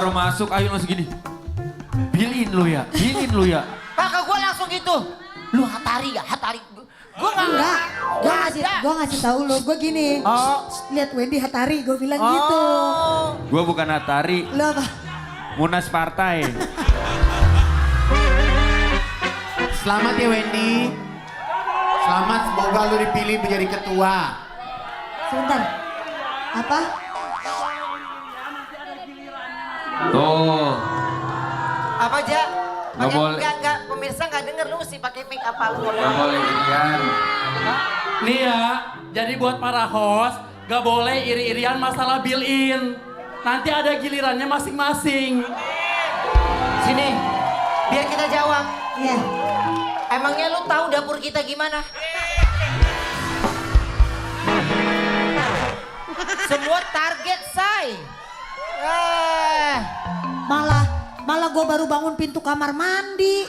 baru masuk, Ayu langsung gini. Bilin lu ya. Kakak gue langsung gitu. Lu Hatari ya, Hatari. Gue Enggak, gue ngasih tahu lo, gue gini. Lihat Wendy Hatari, gue bilang gitu. Gue bukan Atari, Lo apa? Munas Partai. Selamat ya Wendy. Selamat, semoga lu dipilih menjadi ketua. Sebentar. Apa? Tuh. Apa aja? Nggak boleh. Enggak, pemirsa nggak denger lu mesti pakai mic apa lu. Gak boleh irian. Nih ya, jadi buat para host, gak boleh iri-irian masalah built-in. Nanti ada gilirannya masing-masing. Sini, biar kita jawab. Iya. Emangnya lu tahu dapur kita gimana? Semua target say. Malah gue baru bangun pintu kamar mandi.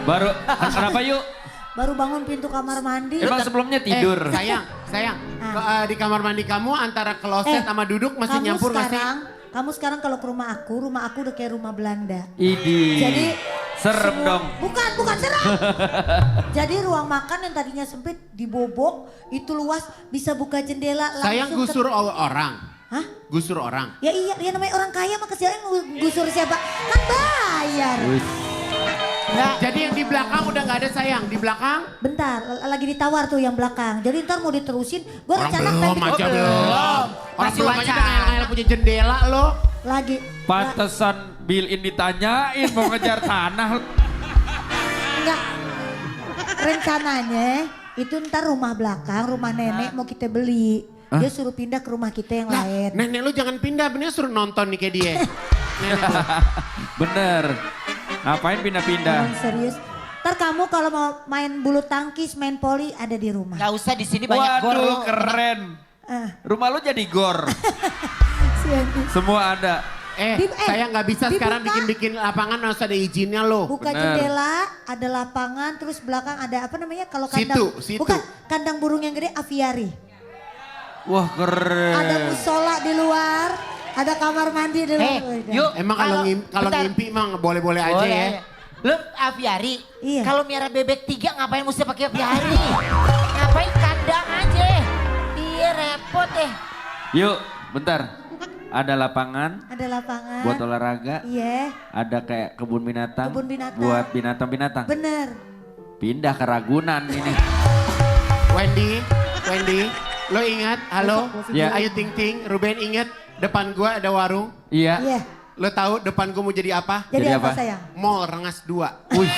Baru, kenapa yuk? Baru bangun pintu kamar mandi. Emang sebelumnya tidur? Sayang. Di kamar mandi kamu antara kloset sama duduk masih nyampur gak sih? Kamu sekarang kalau ke rumah aku udah kayak rumah Belanda. Idi. Jadi serem dong. Bukan serem. Jadi ruang makan yang tadinya sempit dibobok, itu luas, bisa buka jendela langsung. Sayang gusur orang. Hah? Gusur orang. Ya iya, ya namanya orang kaya mah kesialan gusur siapa? Kan bayar. Jadi yang di belakang udah gak ada sayang, di belakang? Bentar, lagi ditawar tuh yang belakang. Jadi ntar mau diterusin, gue Orang rencana belum aja belum. Orang Masih belum aja wajar. kayak punya jendela lo. lagi. Pantesan built-in ditanyain mau ngejar tanah. Enggak. Rencananya itu ntar rumah belakang, rumah nenek mau kita beli. Dia suruh pindah ke rumah kita yang lain. Nenek lu jangan pindah, bener suruh nonton nih kayak dia. Nenek lu. Bener. Ngapain pindah-pindah? Emang serius. Ntar kamu kalau mau main bulu tangkis, main poli ada di rumah. Gak usah di sini banyak gor lu. Waduh keren. Rumah lu jadi gor. Semua ada. Saya nggak bisa dibuka. sekarang bikin lapangan harus ada izinnya lo. Buka Bener. jendela, ada lapangan, terus belakang ada apa namanya kalau kandang. Situ. Bukan, kandang burung yang gede aviari. Wah keren. Ada musola di luar, ada kamar mandi di luar. Yuk. Emang kalau bentar. ngimpi emang boleh-boleh aja Boleh. ya. Lu aviari, Iya. kalau miara bebek 3 ngapain mesti pakai aviari? Ngapain kandang aja? Iya repot deh. Yuk bentar. Ada lapangan Ada lapangan. buat olahraga. Iya, Ada kayak kebun binatang. Kebun binatang. Buat binatang-binatang. bener. Pindah ke Ragunan ini. Wendy, lo ingat? Halo? Ya. Ayu Ting Ting, Ruben ingat depan gua ada warung. Iya. Iya. Lo tahu depan gua mau jadi apa? Jadi Jadi apa apa? sayang? Mall Rengas 2. Wih.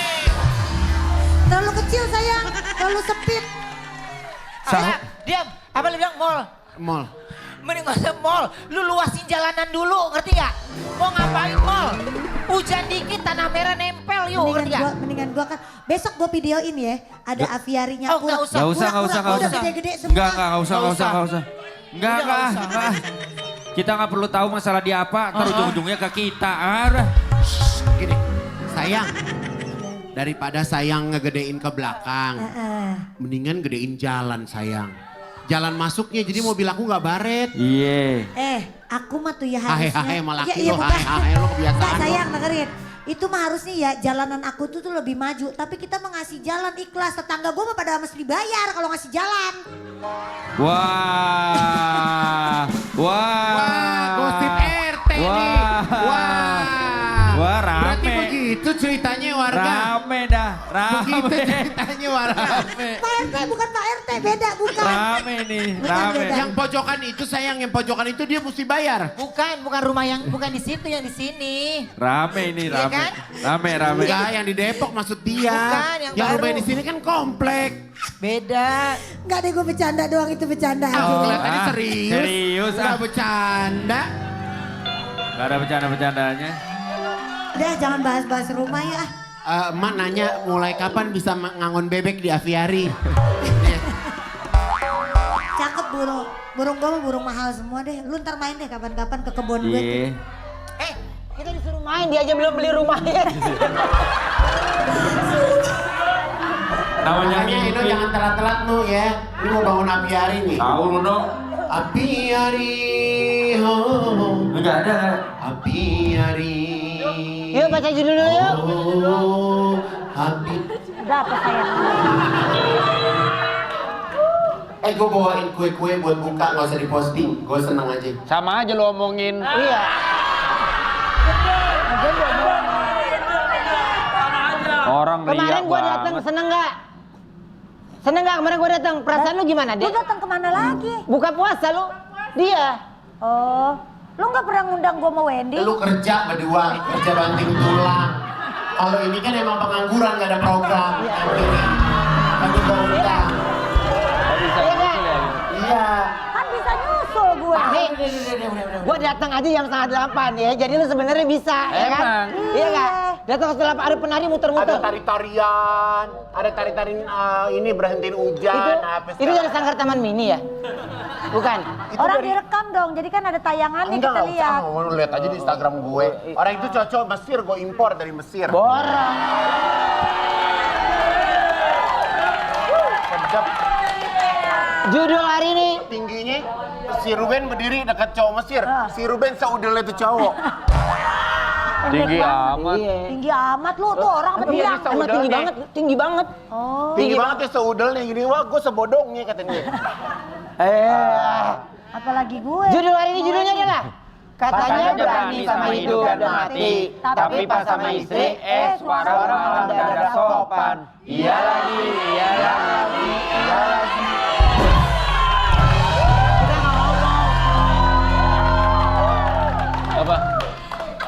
Terlalu kecil sayang, terlalu sempit. Diam. Apa lu bilang mall? Mall. Mending gak usah mall. Lu luasin jalanan dulu, ngerti gak? Mau ngapain mall? Hujan dikit, tanah merah nempel yuk, ngerti gak? Mendingan gua kan besok gua videoin ya, ada aviarinya. Oh, nggak usah. Gak usah. Udah gede-gede semua. Enggak usah. Enggak. Kita nggak perlu tahu masalah dia apa, ntar ujung-ujungnya ke kita. Gini, sayang. Daripada sayang ngegedein ke belakang, mendingan gedein jalan sayang. Jalan masuknya jadi mobil aku nggak baret. Iya. Aku mah tuh ya harusnya. Hahe malah Iya, lo, bukan. hahe lo kebiasaan. Nggak, lo. sayang dengerin. Itu mah harusnya ya jalanan aku tuh lebih maju. Tapi kita mah ngasih jalan ikhlas. Tetangga gue mah pada mesti dibayar kalau ngasih jalan. Wah. Wah, gosip RT nih. Wah, rame. Berarti begitu ceritanya warga. Rame dah, Begitu ceritanya warga. Pak RT bukan Pak RT, beda bukan. Rame nih, Bukan rame. beda. Yang pojokan itu sayang, yang pojokan itu dia mesti bayar. Bukan rumah yang bukan di situ, yang di sini. Rame ini, Iya rame. kan? Rame. Enggak, yang di Depok maksud dia. Bukan, yang rumah baru. di sini kan komplek. Beda. Enggak deh gue bercanda doang, itu bercanda aja. Kelihatannya serius. Serius Enggak bercanda. Gak ada bercanda-bercandanya. Udah jangan bahas-bahas rumah ya. Emak nanya mulai kapan bisa ngangon bebek di aviari. Cakep burung. Burung gue mah burung mahal semua deh. Lu ntar main deh kapan-kapan ke kebun gue. Iya. Kita disuruh main, dia aja belum beli rumahnya. Namanya Makanya Ino jangan telat-telat nu ya. Ini mau bangun apiari nih. Tahu lu dong. Apiari, oh. Enggak ada. Apiari. Yuk baca judul dulu yuk. Oh, api. Udah apa sayang? Gue bawain kue-kue buat buka, nggak usah diposting. Gue seneng aja. Sama aja lo omongin. Iya. Orang Kemarin riak gua datang banget. seneng nggak? Seneng nggak kemarin gua datang? Perasaan lu gimana Lu deh? datang kemana lagi? Buka puasa lu? Dia. Oh, lu nggak pernah ngundang gue sama Wendy? Lu kerja berdua, kerja banting tulang. Kalau ini kan emang pengangguran, nggak ada program. Lagi bongkar. Iya kan? Iya. Kan bisa nyusul gue. Nih, gua datang aja jam 7:30 ya. Jadi lu sebenarnya bisa, ya kan? Emang. Iya nggak? Datang ke setelah ada penari muter-muter. Ada tari-tarian, ada tari-tarian ini berhentiin hujan. Itu dari Sanggar Taman Mini ya? Bukan? Orang direkam dong, jadi kan ada tayangannya Enggak, kita nggak lihat. usah. Lu lihat aja di Instagram gue. Orang itu cocok Mesir, gue impor dari Mesir. Borong. Sedap. Judul hari ini. Tingginya si Ruben berdiri dekat cowok Mesir. Si Ruben seudel itu cowok. Tinggi amat. Iya. Tinggi amat lu tuh orang apa dia? Emang tinggi banget, tinggi banget. Oh, Tinggi banget ya seudelnya gini. Wah, gue sebodongnya katanya. apalagi gue. Judul hari ini judulnya adalah Katanya berani sama hidup dan mati, Tapi pas sama istri, suara malam dada sopan. Iya lagi, iya lagi, iya lagi.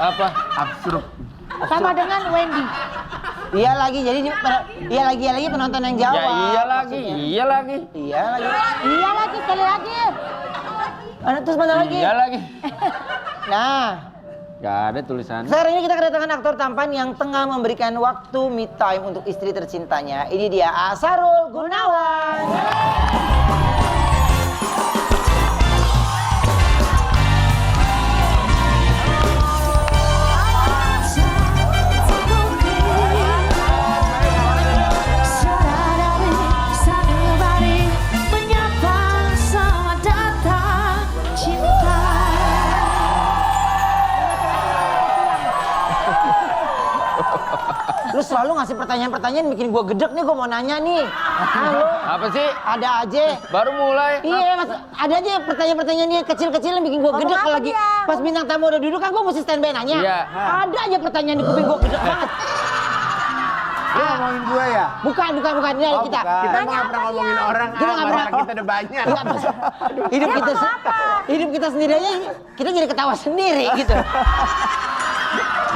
Apa? Absurd. Sama dengan Wendy. Iya lagi, jadi iya lagi penonton yang jawab. Ya iya lagi, iya lagi. Iya lagi. Iya lagi, sekali lagi. Terus mana lagi? Iya lagi. Nah, Gak ada tulisan. sekarang ini kita kedatangan aktor tampan yang tengah memberikan waktu me time untuk istri tercintanya. Ini dia Asharul Gunawan. Lu selalu ngasih pertanyaan-pertanyaan bikin gua gedek nih, gua mau nanya nih. Halo, Apa sih? ada aja. Baru mulai. Iya, Mas, ada aja pertanyaan-pertanyaan dia kecil-kecil yang bikin gua gedek apa lagi. dia? Pas bintang tamu udah duduk kan gua mesti standby nanya. Iya. Ada aja pertanyaan di kuping gua gedek banget. Lu ngomongin gue ya? Bukan. Ini ada kita. Kita nggak pernah ngomongin orang. Kita nggak pernah. Kita udah banyak. Iya, Mas. Hidup kita sendiri aja, kita jadi ketawa sendiri gitu.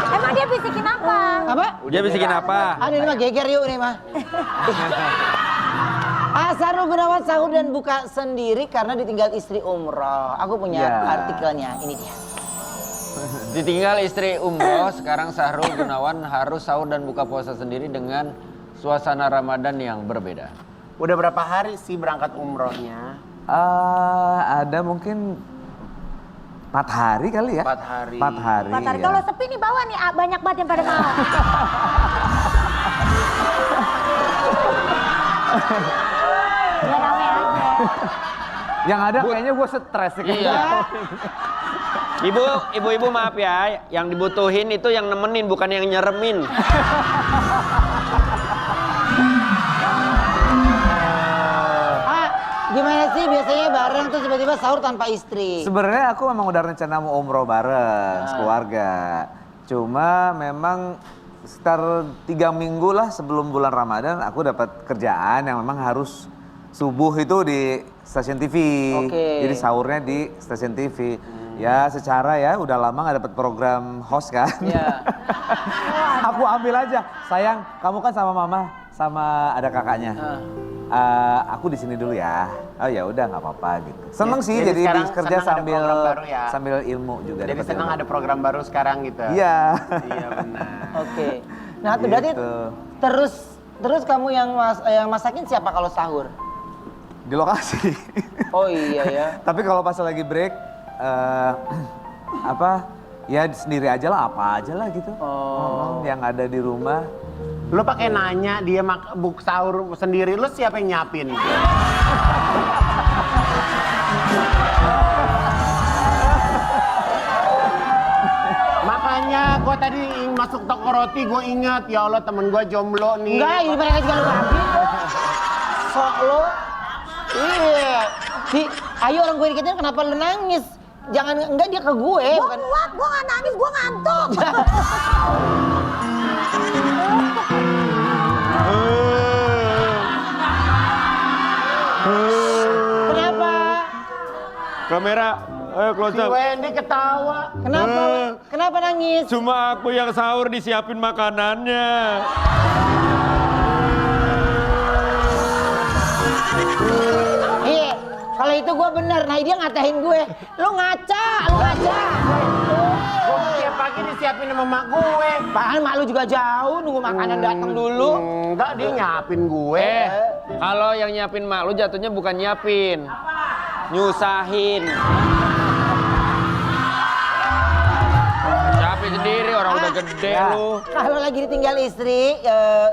Emang dia bisikin apa? Apa? Dia bisikin apa? Ini mah geger yuk nih mah. Asharul Gunawan sahur dan buka sendiri karena ditinggal istri umroh. Aku punya artikelnya, ini dia. Ditinggal istri umroh, sekarang Syahrul Gunawan harus sahur dan buka puasa sendiri dengan suasana Ramadan yang berbeda. Udah berapa hari sih berangkat umrohnya? Ada mungkin 4 hari kali ya? 4 hari. 4 hari. 4 hari. ya. Kalau sepi nih bawa nih, banyak banget yang pada mau. Biar rame aja. Yang ada kayaknya gue stres sih. Iya. Ibu-ibu maaf ya, yang dibutuhin itu yang nemenin bukan yang nyeremin. Gimana sih biasanya bareng tuh tiba-tiba sahur tanpa istri? Sebenarnya aku memang udah rencana mau umroh bareng sekeluarga. Cuma memang sekitar 3 minggu lah sebelum bulan Ramadan aku dapat kerjaan yang memang harus subuh itu di stasiun TV. Oke. Jadi sahurnya di stasiun TV. Ya secara ya udah lama gak dapat program host kan. Iya. Aku ambil aja. Sayang, kamu kan sama mama, sama ada kakaknya. Aku di sini dulu ya. Oh ya udah nggak apa-apa gitu. Seneng sih Jadi jadi sekarang kerja senang ada sambil program baru ya? sambil ilmu juga. Jadi dapat senang ilmu. ada program baru sekarang gitu. Iya. Iya benar. Oke. Nah, tuh berarti Gitu. terus kamu yang masakin siapa kalau sahur? Di lokasi. Oh iya ya. Tapi kalau pas lagi break ya sendiri aja lah, apa aja lah gitu. Yang ada di rumah. Lu pakai nanya dia buk sahur sendiri, lu siapa yang nyiapin? makanya gue tadi masuk toko roti gue ingat ya Allah temen gue jomblo nih. Enggak, ini mereka juga lu rapi. Sok lo. Iya. Ayo orang gue diketin kenapa lu nangis? Jangan, enggak dia ke gue. Gue kuat, gue gak nangis, gue ngantuk. Kenapa? Kamera, ayo close Si up. Wendy ketawa. Kenapa? Kenapa nangis? Cuma aku yang sahur disiapin makanannya. Iya, kalau itu gue bener. Nah dia ngatain gue. Lu ngaca. Gue tiap pagi disiapin sama mak gue. Bahkan mak lu juga jauh nunggu makanan datang dulu. Enggak, dia nyiapin gue. Kalau yang nyiapin mak lu jatuhnya bukan nyiapin. Nyusahin. Siapin sendiri orang udah gede lu. Kalau lagi ditinggal istri,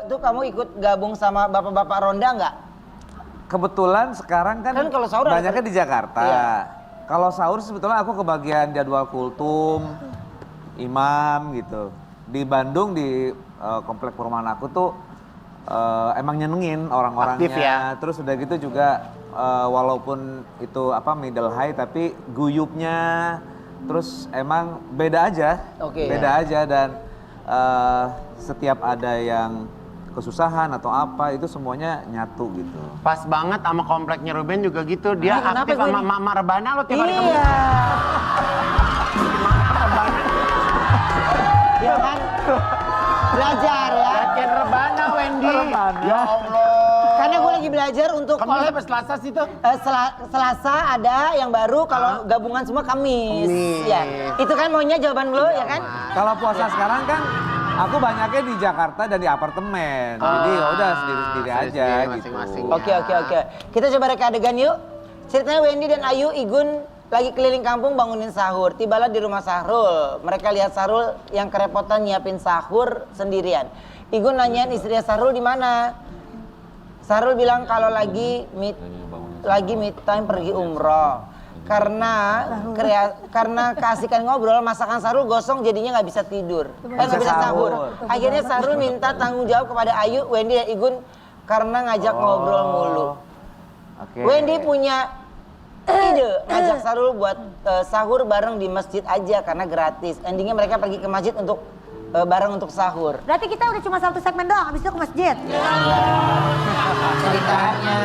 tuh kamu ikut gabung sama bapak-bapak ronda nggak? Kebetulan sekarang kan, Kan kalau sahur ada banyaknya di Jakarta. Iya. Kalau sahur sebetulnya aku kebagian jadwal kultum, imam gitu. Di Bandung di komplek perumahan aku tuh emang nyenengin orang-orangnya. Aktif ya? Terus udah gitu juga walaupun itu middle high tapi guyupnya terus emang beda aja. Oke. Beda aja dan setiap ada yang kesusahan atau apa itu semuanya nyatu gitu. Pas banget sama kompleknya Ruben juga gitu. Dia Kenapa aktif gue sama ini? Mama Rebana lo tiap hari Iya. Iya kan? Belajar ya. Latihan Rebana, Wendy. Ya Allah. Karena gue lagi belajar untuk Kamu sampai Selasa sih tuh? Selasa ada yang baru, kalau gabungan semua Kamis. Kamis. Ya. Itu kan maunya jawaban lo ya kan? Kalau puasa sekarang kan aku banyaknya di Jakarta dan di apartemen. Jadi ya udah sendiri-sendiri aja sendiri, gitu. masing-masing. Oke. Kita coba reka adegan yuk. Ceritanya Wendy dan Ayu Igun lagi keliling kampung bangunin sahur. Tibalah di rumah Sahrul. Mereka lihat Sahrul yang kerepotan nyiapin sahur sendirian. Igun nanyain istrinya Sahrul di mana. Sahrul bilang kalau lagi meet time pergi umroh. Karena keasikan ngobrol, masakan Sahrul gosong jadinya nggak bisa tidur. Nggak bisa sahur. Akhirnya Sahrul minta tanggung jawab kepada Ayu, Wendy dan Igun karena ngajak ngobrol mulu. Oke. Wendy punya ide ngajak Sahrul buat sahur bareng di masjid aja karena gratis. Endingnya mereka pergi ke masjid untuk bareng untuk sahur. Berarti kita udah cuma satu segmen doang, habis itu ke masjid. Ceritanya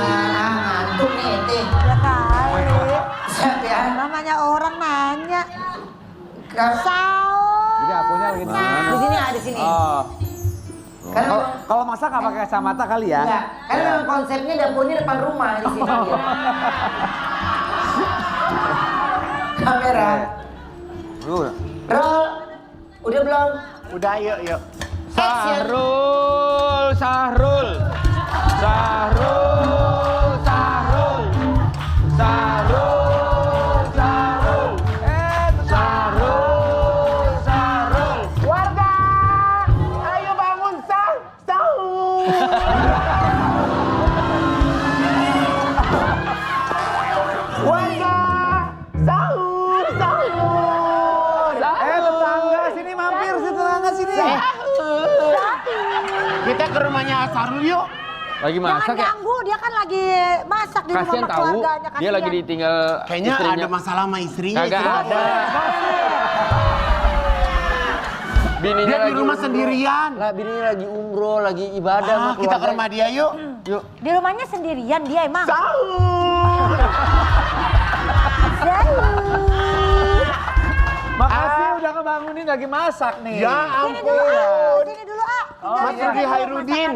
ngantuk nih Teh. Ya kali. Siap ya. Namanya orang nanya. Karena Sahur. Jadi akunya lagi di mana? di sini ada di sini. Oh. Karena Kalau masak nggak pakai kacamata kali ya? enggak, karena memang konsepnya dapurnya depan rumah di sini. Kamera. Lu Roll. Udah belum? Udah yuk. Action. Sahrul. Warga, ayo bangun sahur. Warga, sahur. tetangga sini mampir sih tetangga sini. Kita ke rumahnya Sahrul yuk. Lagi Jangan masak ya? ganggu, dia kan lagi masak di rumah Kasian sama tahu. keluarganya. Dia lagi kasian. ditinggal Kayaknya istrinya. ada masalah sama istrinya. Kagak Istrinya ada. Bininya Dia di lagi rumah umroh. sendirian. Lah bininya lagi umroh, lagi ibadah sama Kita ke keluarga. rumah dia yuk. Yuk. Di rumahnya sendirian dia emang. Sahur. Makasih udah ngebangunin lagi masak nih. Ya Sini dulu, ampun. sini dulu, ah. Mas Rudy Hairudin.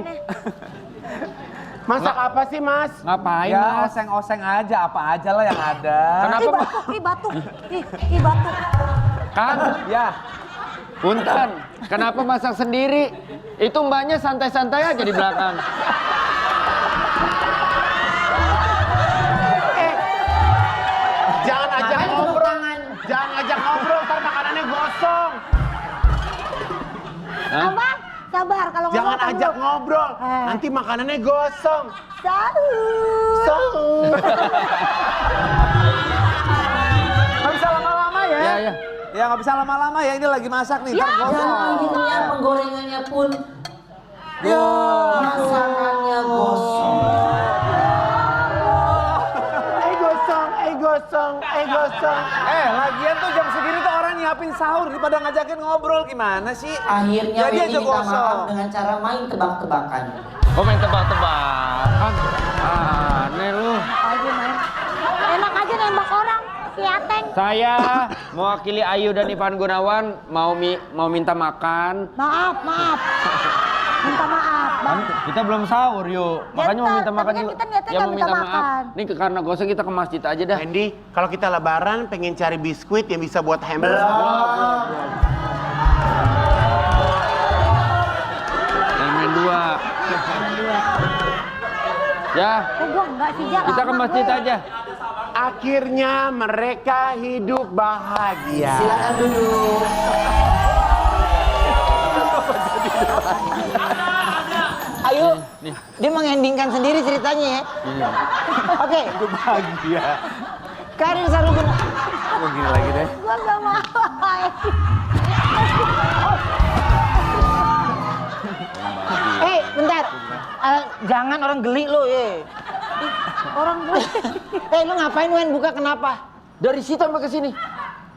Masak apa sih Mas? Ngapain Ya Mas? oseng-oseng aja apa aja lah yang ada. Kenapa Mas? Ih batuk. Ih batuk. Kan? Ya. Punten, kenapa masak sendiri? Itu mbaknya santai-santai aja di belakang. Jangan ajak Ngapain tepuk ngobrol. tangan? Jangan ajak ngobrol, ntar makanannya gosong. Hah? Apa? Sabar kalau ngomong Jangan tak ajak dulu. ngobrol, nanti makanannya gosong. Sahur. Sahur. Nggak bisa lama-lama ya. Ya, ya. Ya nggak bisa lama-lama ya, ini lagi masak nih, ntar Dan gosong. akhirnya penggorengannya pun Ya. masakannya gosong. Lagian tuh jam segini tuh orang nyiapin sahur daripada ngajakin ngobrol, gimana sih? Akhirnya Jadi Wendy aja minta maaf gosong. dengan cara main tebak-tebakan. Oh main tebak-tebakan. Aneh lu. Enak aja nembak orang, si Ateng. Saya mewakili Ayu dan Ivan Gunawan mau minta makan. Maaf. Minta maaf. Kan kita belum sahur yuk. Makanya mau minta tapi makan kan dulu. kita niatnya Ya nggak mau minta minta maaf. makan. Ini karena gosong kita ke masjid aja dah. Wendy, kalau kita lebaran pengen cari biskuit yang bisa buat hamburger. Elemen 2. Ya, Oh, gua enggak sih, Jack. kita ke masjid aja. Akhirnya mereka hidup bahagia. Silakan duduk. Ayo, dia mengendingkan sendiri ceritanya ya. Oke. Itu bahagia. Karir Saruguna. Oh, gini lagi deh. Gua enggak mau. Bentar. Jangan orang geli lo ya. Orang gue. Lu ngapain Wen buka kenapa? Dari situ sampai ke sini.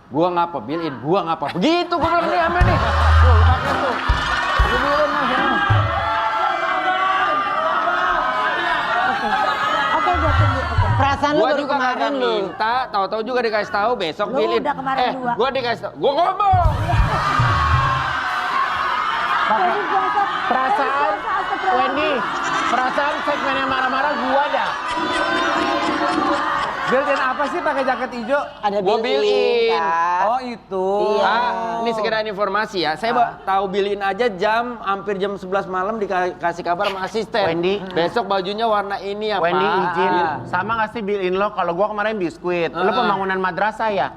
Gua ngapa bilin, gua ngapa. Begitu gua bilang nih ame nih. Tuh, pakai tuh. Gua bilang mas. Oke, gua tunggu. Oke. Perasaan lu Gua baru juga kemarin kagak lu. minta, tahu-tahu juga dikasih tahu besok Lu bilin. udah kemarin 2. Gua dikasih tahu. Gua ngomong. Perasaan, Wendy, perasaan segmen yang marah-marah gua dah. Built-in apa sih pakai jaket hijau? Ada Gua built-in, built-in. Kak. Oh itu. Iya. Ini sekedar informasi ya. Saya tahu bilin aja hampir jam 11 malam dikasih kabar sama asisten. Wendy. Besok bajunya warna ini ya, Wendy Pak. izin, sama nggak sih bill-in lo kalau gua kemarin biskuit? Lo pembangunan madrasah ya?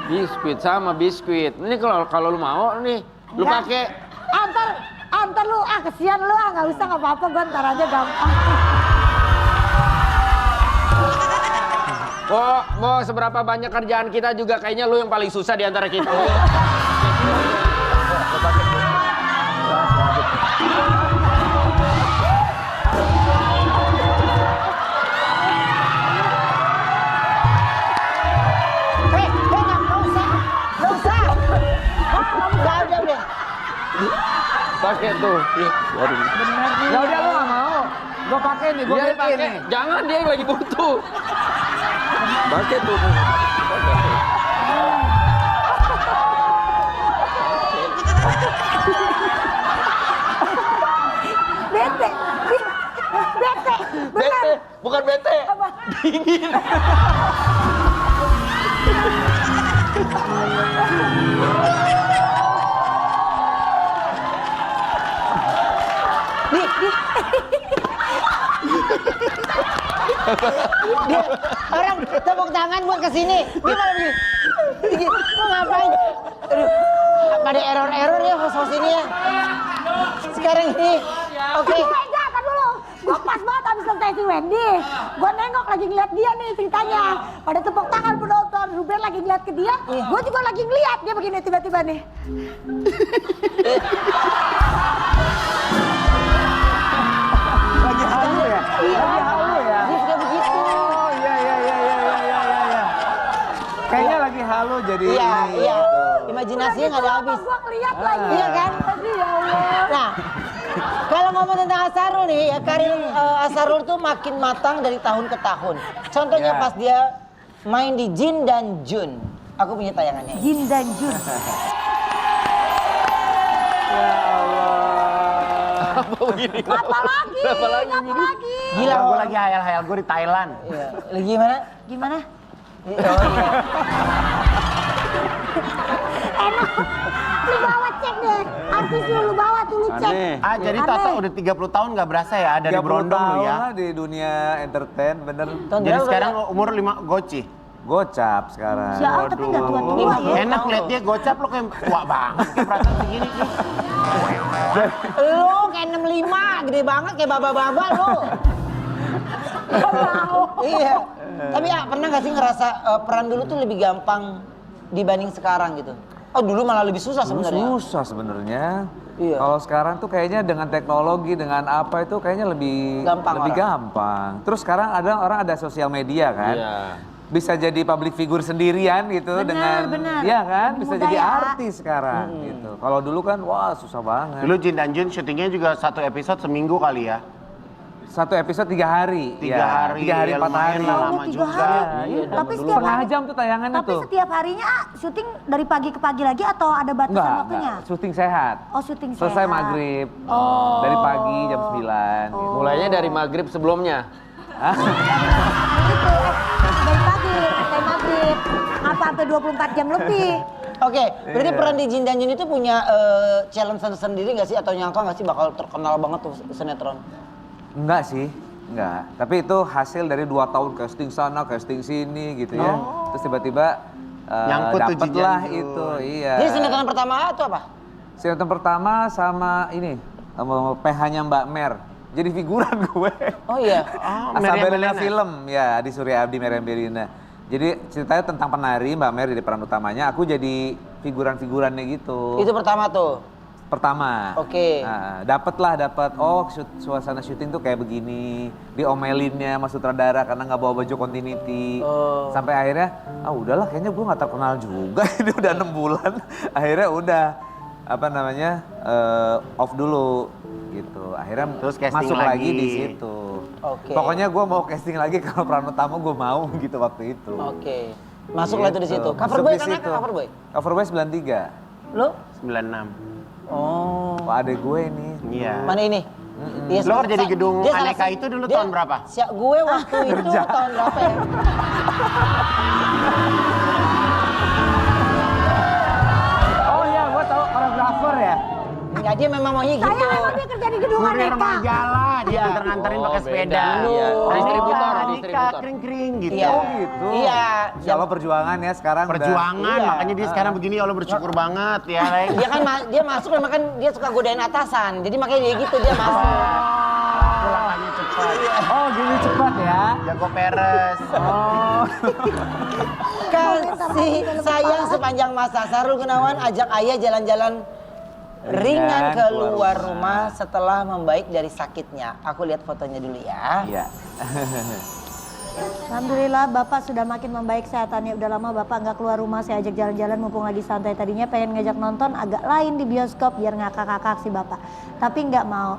Biskuit sama biskuit. Ini kalau lu mau nih, lu Enggak. pakai. Antar lu, kesian lu, nggak usah, nggak apa-apa, gue ntar aja gampang. Mau seberapa banyak kerjaan kita juga kayaknya lu yang paling susah di antara kita. Nggak usah. Udah. Pakai tuh. Ya udah lu nggak mau. Gue pakai nih, gue Dia built-in pakai. nih. Jangan, dia yang lagi butuh. Pakai tuh. Bete. Bete, bukan bete. Dingin. Dia orang tepuk tangan buat kesini. Dia malah begini. Lu ngapain? Aduh, pada error ya host ini ya. Sekarang ini, oke. Kan dulu. Gue pas banget abis selesai si Wendy. Gue nengok lagi ngeliat dia nih ceritanya. Pada tepuk tangan penonton. Ruben lagi ngeliat ke dia. Gue juga lagi ngeliat dia begini tiba-tiba nih. Lagi halu ya? Lagi halu ya? Dia suka begitu. Oh iya. Kayaknya lagi halu jadi Iya, ini. iya. gitu. Imajinasinya nggak ada habis. Gue ngeliat lagi. Iya kan? Aduh, ya Allah. Nah, kalau ngomong tentang Asarul nih, ya, karir Asarul tuh makin matang dari tahun ke tahun. Contohnya Ya. pas dia main di Jin dan Jun. Aku punya tayangannya. Jin dan Jun. Apa lagi? Gila, Gue lagi hayal-hayal gue di Thailand. Iya. Lagi gimana? Gimana? Oh, iya. Enak. Lu bawa cek deh. Artis lu bawa tuh lu cek. Aneh. Jadi Aneh. Tata udah 30 tahun gak berasa ya dari 30 Brondong lu tahun ya. lah di dunia entertain, bener. Tahun Jadi berapa? sekarang umur 5 goci. Gocap sekarang. Sial, tapi nggak tua-tua ya. Enak liat dia gocap lo kayak tua banget kayak perasaan segini nih. Lu kayak 65, gede banget kayak baba-baba lu. Iya. Tapi ya pernah gak sih ngerasa peran dulu tuh lebih gampang dibanding sekarang gitu? Oh dulu malah lebih susah Dulu sebenarnya. susah sebenarnya. Iya. Kalau sekarang tuh kayaknya dengan teknologi, dengan apa itu kayaknya lebih Gampang orang. gampang. Terus sekarang orang ada sosial media kan. Iya. Bisa jadi public figure sendirian gitu Benar, dengan benar. iya kan, Lebih bisa mudah jadi ya. artis sekarang gitu. Kalau dulu kan wah susah banget. Dulu Jin dan Jun syutingnya juga 1 episode seminggu kali ya. 1 episode 3 hari. 3 Ya, hari, 3 hari ya 4 lumayan hari. lah, Oh, lama 3 juga. hari. Iya, Tapi dulu setiap setengah hari- jam tuh tayangannya Tapi tuh. setiap harinya syuting dari pagi ke pagi lagi atau ada batasan waktunya? syuting sehat. Oh syuting Selesai sehat. maghrib. Oh. Dari pagi jam 9 gitu. Mulainya dari maghrib sebelumnya. Gitu, dari pagi sampai maghrib. Apa sampai 24 jam lebih? Oke, berarti Iya. peran di Jin dan Jun itu punya challenge sendiri gak sih? Atau nyangka gak sih bakal terkenal banget tuh sinetron? Enggak sih, enggak. Tapi itu hasil dari 2 tahun casting sana, casting sini gitu ya. Terus tiba-tiba Nyangkut tuh dapet Jin lah Janjun. itu, iya. Jadi sinetron pertama itu apa? Sinetron pertama sama ini, sama PH-nya Mbak Mer. Jadi figuran gue. Oh iya. Meriam Asabelina Belina. film ya di Surya Abdi Meriam Belina. Jadi ceritanya tentang penari Mbak Mer jadi peran utamanya, aku jadi figuran-figurannya gitu. Itu pertama tuh. Pertama. Oke. Nah, dapat. Oh, suasana syuting tuh kayak begini. Diomelinnya sama sutradara karena nggak bawa baju continuity. Oh. Sampai akhirnya, udahlah kayaknya gue nggak terkenal juga. Ini udah 6 bulan. Akhirnya udah off dulu gitu. Akhirnya Terus casting masuk lagi lagi. di situ. Oke. Pokoknya gue mau casting lagi kalau peran utama gue mau gitu waktu itu. Oke. Masuklah itu di situ. Cover Masuk boy di kan situ. cover boy? Cover boy 93. Lo? 96. Oh. Wah, adek gue ini. Iya. Mana ini? Iya, Lo kerja di gedung dia salah Aneka satu- itu dulu dia- tahun berapa? Gue waktu itu tahun berapa ya? Oh iya, gue tahu koreografer ya. Enggak, dia memang maunya gitu. Saya emang dia kerja di gedung Kurir Aneka. majalah, dia antar-antarin pakai sepeda. Iya. Distributor, Aneka, distributor. kering-kering gitu. Iya. Oh gitu. Iya. Insya Allah perjuangan ya sekarang. Perjuangan, Iya. makanya dia sekarang begini, Allah bersyukur banget ya. Leng. Dia kan dia masuk memang kan dia suka godain atasan. Jadi makanya dia gitu dia masuk. Pulangnya cepat. Oh gini cepat ya. Jago peres. Oh. Kasih sayang sepanjang masa. Sahrul Gunawan ajak ayah jalan-jalan ringan keluar rumah setelah membaik dari sakitnya. Aku lihat fotonya dulu ya. Iya. Alhamdulillah Bapak sudah makin membaik kesehatannya. Udah lama Bapak nggak keluar rumah, saya ajak jalan-jalan mumpung lagi santai. Tadinya pengen ngajak nonton agak lain di bioskop biar ngakak-kakak si Bapak. Tapi nggak mau.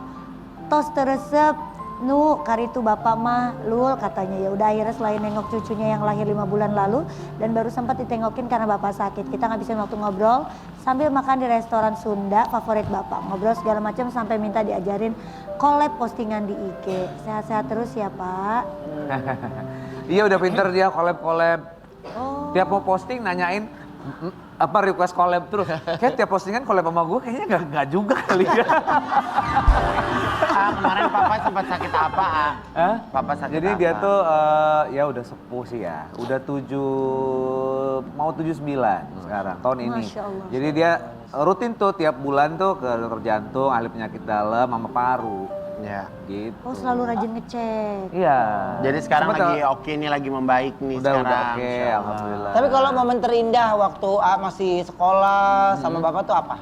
Tos teresep, nu karitu Bapak mah lul katanya. Ya udah akhirnya selain nengok cucunya yang lahir 5 bulan lalu dan baru sempat ditengokin karena Bapak sakit. Kita ngabisin waktu ngobrol sambil makan di restoran Sunda favorit Bapak. Ngobrol segala macam sampai minta diajarin collab postingan di IG. Sehat-sehat terus ya Pak. Iya udah pinter dia collab. Oh. Tiap mau posting nanyain apa request collab terus. Kayak tiap postingan collab sama gue kayaknya nggak juga kali ya. Kemarin papa sempat sakit apa? Hah? Papa sakit Jadi apa? dia tuh ya udah sepuh sih ya. Udah 79 sekarang tahun ini. Masya Allah. Jadi dia rutin tuh tiap bulan tuh ke dokter jantung, ahli penyakit dalam, sama paru. Ya. Gitu. Oh selalu rajin ngecek. Iya. Jadi sekarang Sempet, lagi oke nih, lagi membaik nih udah sekarang. oke, Insya Allah. alhamdulillah. Tapi kalau momen terindah waktu masih sekolah sama Bapak tuh apa?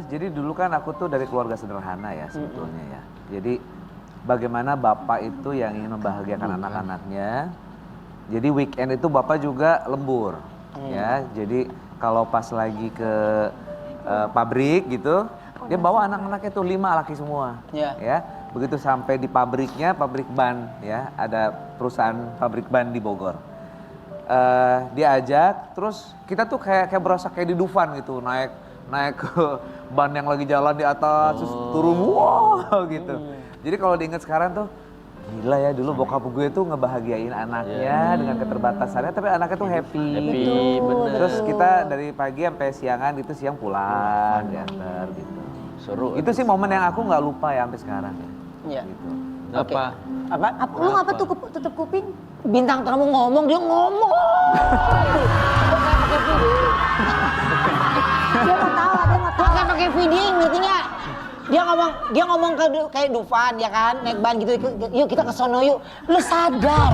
Jadi dulu kan aku tuh dari keluarga sederhana ya sebetulnya ya. Jadi bagaimana bapak itu yang ingin membahagiakan anak-anaknya. Jadi weekend itu bapak juga lembur ya. Jadi kalau pas lagi ke pabrik gitu, dia bawa anak-anaknya tuh 5 laki semua. Iya. Ya. Begitu sampai di pabriknya, pabrik ban ya, ada perusahaan pabrik ban di Bogor. Diajak, terus kita tuh kayak berasa kayak di Dufan gitu, naik ke ban yang lagi jalan di atas, terus turun, wow gitu. Jadi kalau diingat sekarang tuh, gila ya dulu bokap gue tuh ngebahagiain anaknya dengan keterbatasannya, tapi anaknya tuh happy. bener. Terus kita dari pagi sampai siangan gitu, siang pulang, diantar gitu. Seru. Itu sih momen yang aku nggak lupa ya sampai sekarang ya. Iya. Gitu. Oke. Apa? Apa? Lu ngapa tuh tutup kuping? Bintang tamu ngomong, dia ngomong. Dia mau tahu, dia mau tahu. Pakai video, ngerti nggak? Dia ngomong kayak Dufan ya kan, naik ban gitu, yuk kita ke sono yuk. Lu sadar,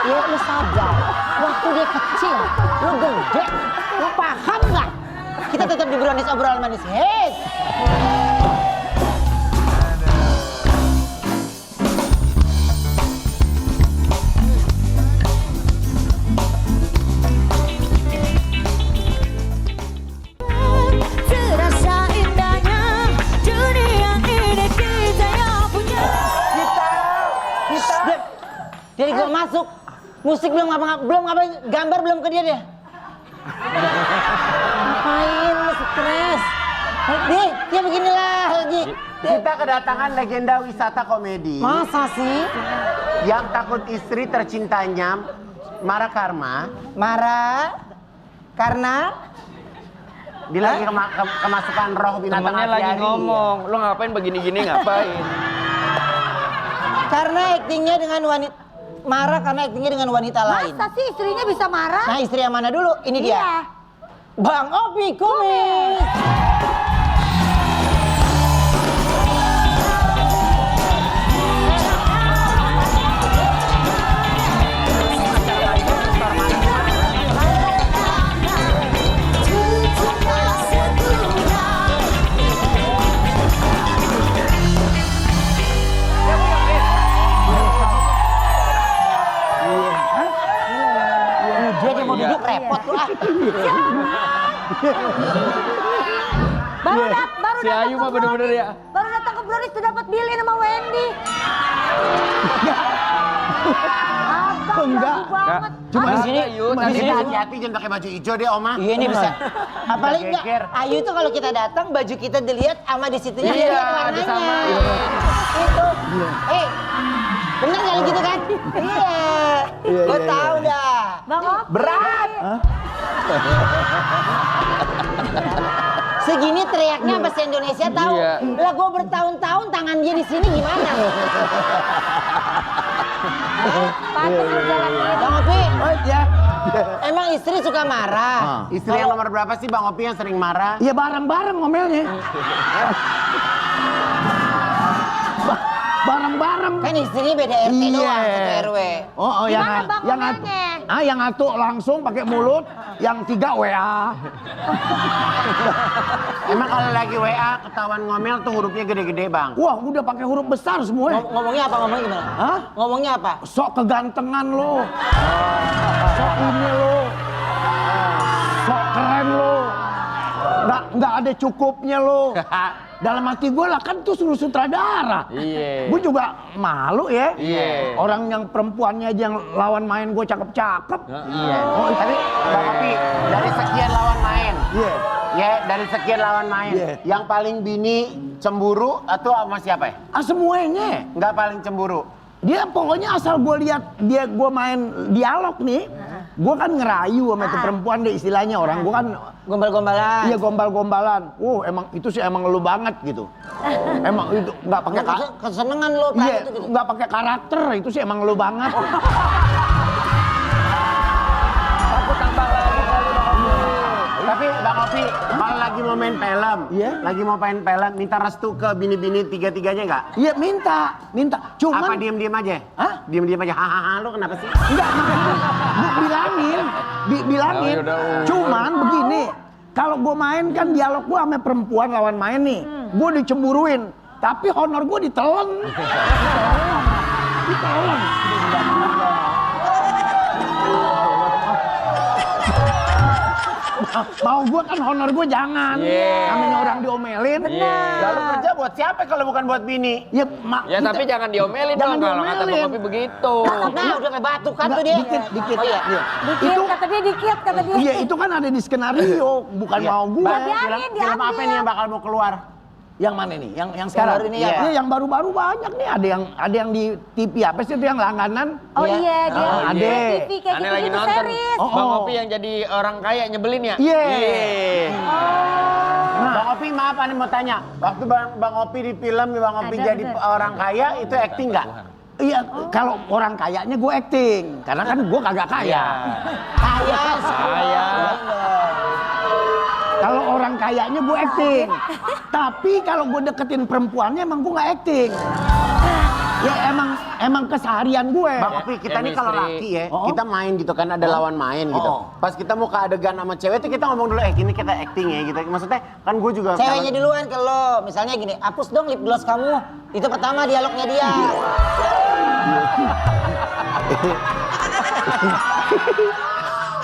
ya lu sadar. Waktu dia kecil, lu gede, lu paham nggak? Kita tetap di Brownies obrolan manis. Hei. Terasa indahnya dunia ini kita yang punya. Kita. Jadi gua masuk, musik belum ngapain, gambar belum ke dia deh. Ngapain lu stres? Dia beginilah lagi. Kita kedatangan legenda wisata komedi. Masa sih? Yang takut istri tercintanya Mara Karma. Marah karena Dia lagi kemasukan roh binatang Temennya lagi apiari. ngomong, lu ngapain begini-gini ngapain? karena aktingnya dengan wanita marah karena aktingnya dengan wanita lain. Masa sih istrinya bisa marah? Nah, istri yang mana dulu? Ini dia. Iya. Bang Opi Kumis. Dia aja mau duduk repot lu ah. Baru Si Ayu mah bener-bener ya. Baru datang ke Brownies tuh dapat bilin sama Wendy. Abang Enggak. jago banget. Cuma di sini, Di sini hati-hati jangan pakai baju hijau deh, Oma. Iya ini bisa. Apalagi enggak, Geger. Ayu tuh kalau kita datang baju kita dilihat sama di situnya Iya, dilihat warnanya. disamain. Itu. Bener kali gitu kan? Iya. Gue tahu dah. Bang Opi. Berat. Segini teriaknya bahasa Indonesia tahu. Iya. Lah gue bertahun-tahun tangan dia di sini gimana? Pantes lu jalan gitu. Bang Opi, ya. emang istri suka marah? Istri yang nomor berapa sih Bang Opi yang sering marah? Ya bareng-bareng ngomelnya. Bareng-bareng. Kan istrinya beda RT doang, satu RW. Oh, Gimana Bang yang ngomelnya? yang satu langsung pakai mulut, yang 3 WA. Emang kalau lagi WA ketahuan ngomel tuh hurufnya gede-gede Bang. Wah, udah pakai huruf besar semua. Ngomongnya apa? Ngomongnya gimana? Hah? Ngomongnya apa? Sok kegantengan lo. Sok ini lo. Sok keren lo. Nggak ada cukupnya lo. Dalam hati gue lah kan tuh suruh sutradara. Iya. Gue juga malu ya. Iya. Orang yang perempuannya aja yang lawan main gue cakep-cakep. Iya. Oh, tapi Bang Opi dari sekian lawan main. Iya. Ya, dari sekian lawan main. Iya. Yang paling bini cemburu atau sama siapa ya? Ah semuanya. Nggak paling cemburu. Dia pokoknya asal gue lihat gue main dialog nih, gue kan ngerayu sama itu perempuan deh istilahnya orang gue kan Gombal-gombalan. iya gombal-gombalan. Emang itu sih emang lu banget gitu. Emang itu nggak pakai Kesenengan lo iya itu gitu. nggak pakai karakter itu sih emang lu banget. Tapi Bang Opi, kalau lagi mau main film, Iya. lagi mau main film, minta restu ke bini-bini tiga-tiganya nggak? Iya minta. Cuman Apa diem-diem aja? Hah? Diem-diem aja, hahaha lu kenapa sih? enggak bilangin, bilangin. Ya udah, Cuman begini, kalau gue main kan dialog gue sama perempuan lawan main nih, gue dicemburuin, tapi honor gue ditelen. Ditelen. Mau gue kan honor gue jangan. Iya. Namanya orang diomelin. Lalu kerja buat siapa kalau bukan buat bini? Ya, Ya tapi jangan diomelin Jangan dong kalau kata diomelin. Bang Opi begitu. Nah, udah kayak batu kan Enggak, tuh dia. dikit. Oh iya. Iya. Dikit, Itu, kata dia dikit, kata dia. iya itu kan ada di skenario, bukan mau gue. Bang, biarin, Film apa diambil. nih yang bakal mau keluar? Yang mana nih? Yang sekarang baru ini Iya. apa? Iya, yang baru-baru banyak nih. Ada yang di TV apa sih itu yang langganan? Oh iya, dia ada. TV kayak Aneh lagi gitu-gitu nonton. series. Bang Opi yang jadi orang kaya nyebelin ya? Iya. Bang Opi maaf aneh mau tanya, waktu Bang Opi di film Bang Opi Ada, jadi bener. orang kaya itu acting nggak? Iya, kalau orang kayanya gue acting, karena kan gue kagak kaya. Kaya. Saya. Kalau orang kayaknya gue acting. Tapi kalau gue deketin perempuannya emang gue nggak acting. Ya emang keseharian gue. Bang Opi, kita nih kalau laki ya, Oh. kita main gitu kan, ada lawan main gitu. Oh. Pas kita mau ke adegan sama cewek tuh kita ngomong dulu, gini kita acting ya gitu. Maksudnya kan gue juga... Ceweknya duluan ke lo. Misalnya gini, hapus dong lip gloss kamu. Itu pertama dialognya dia.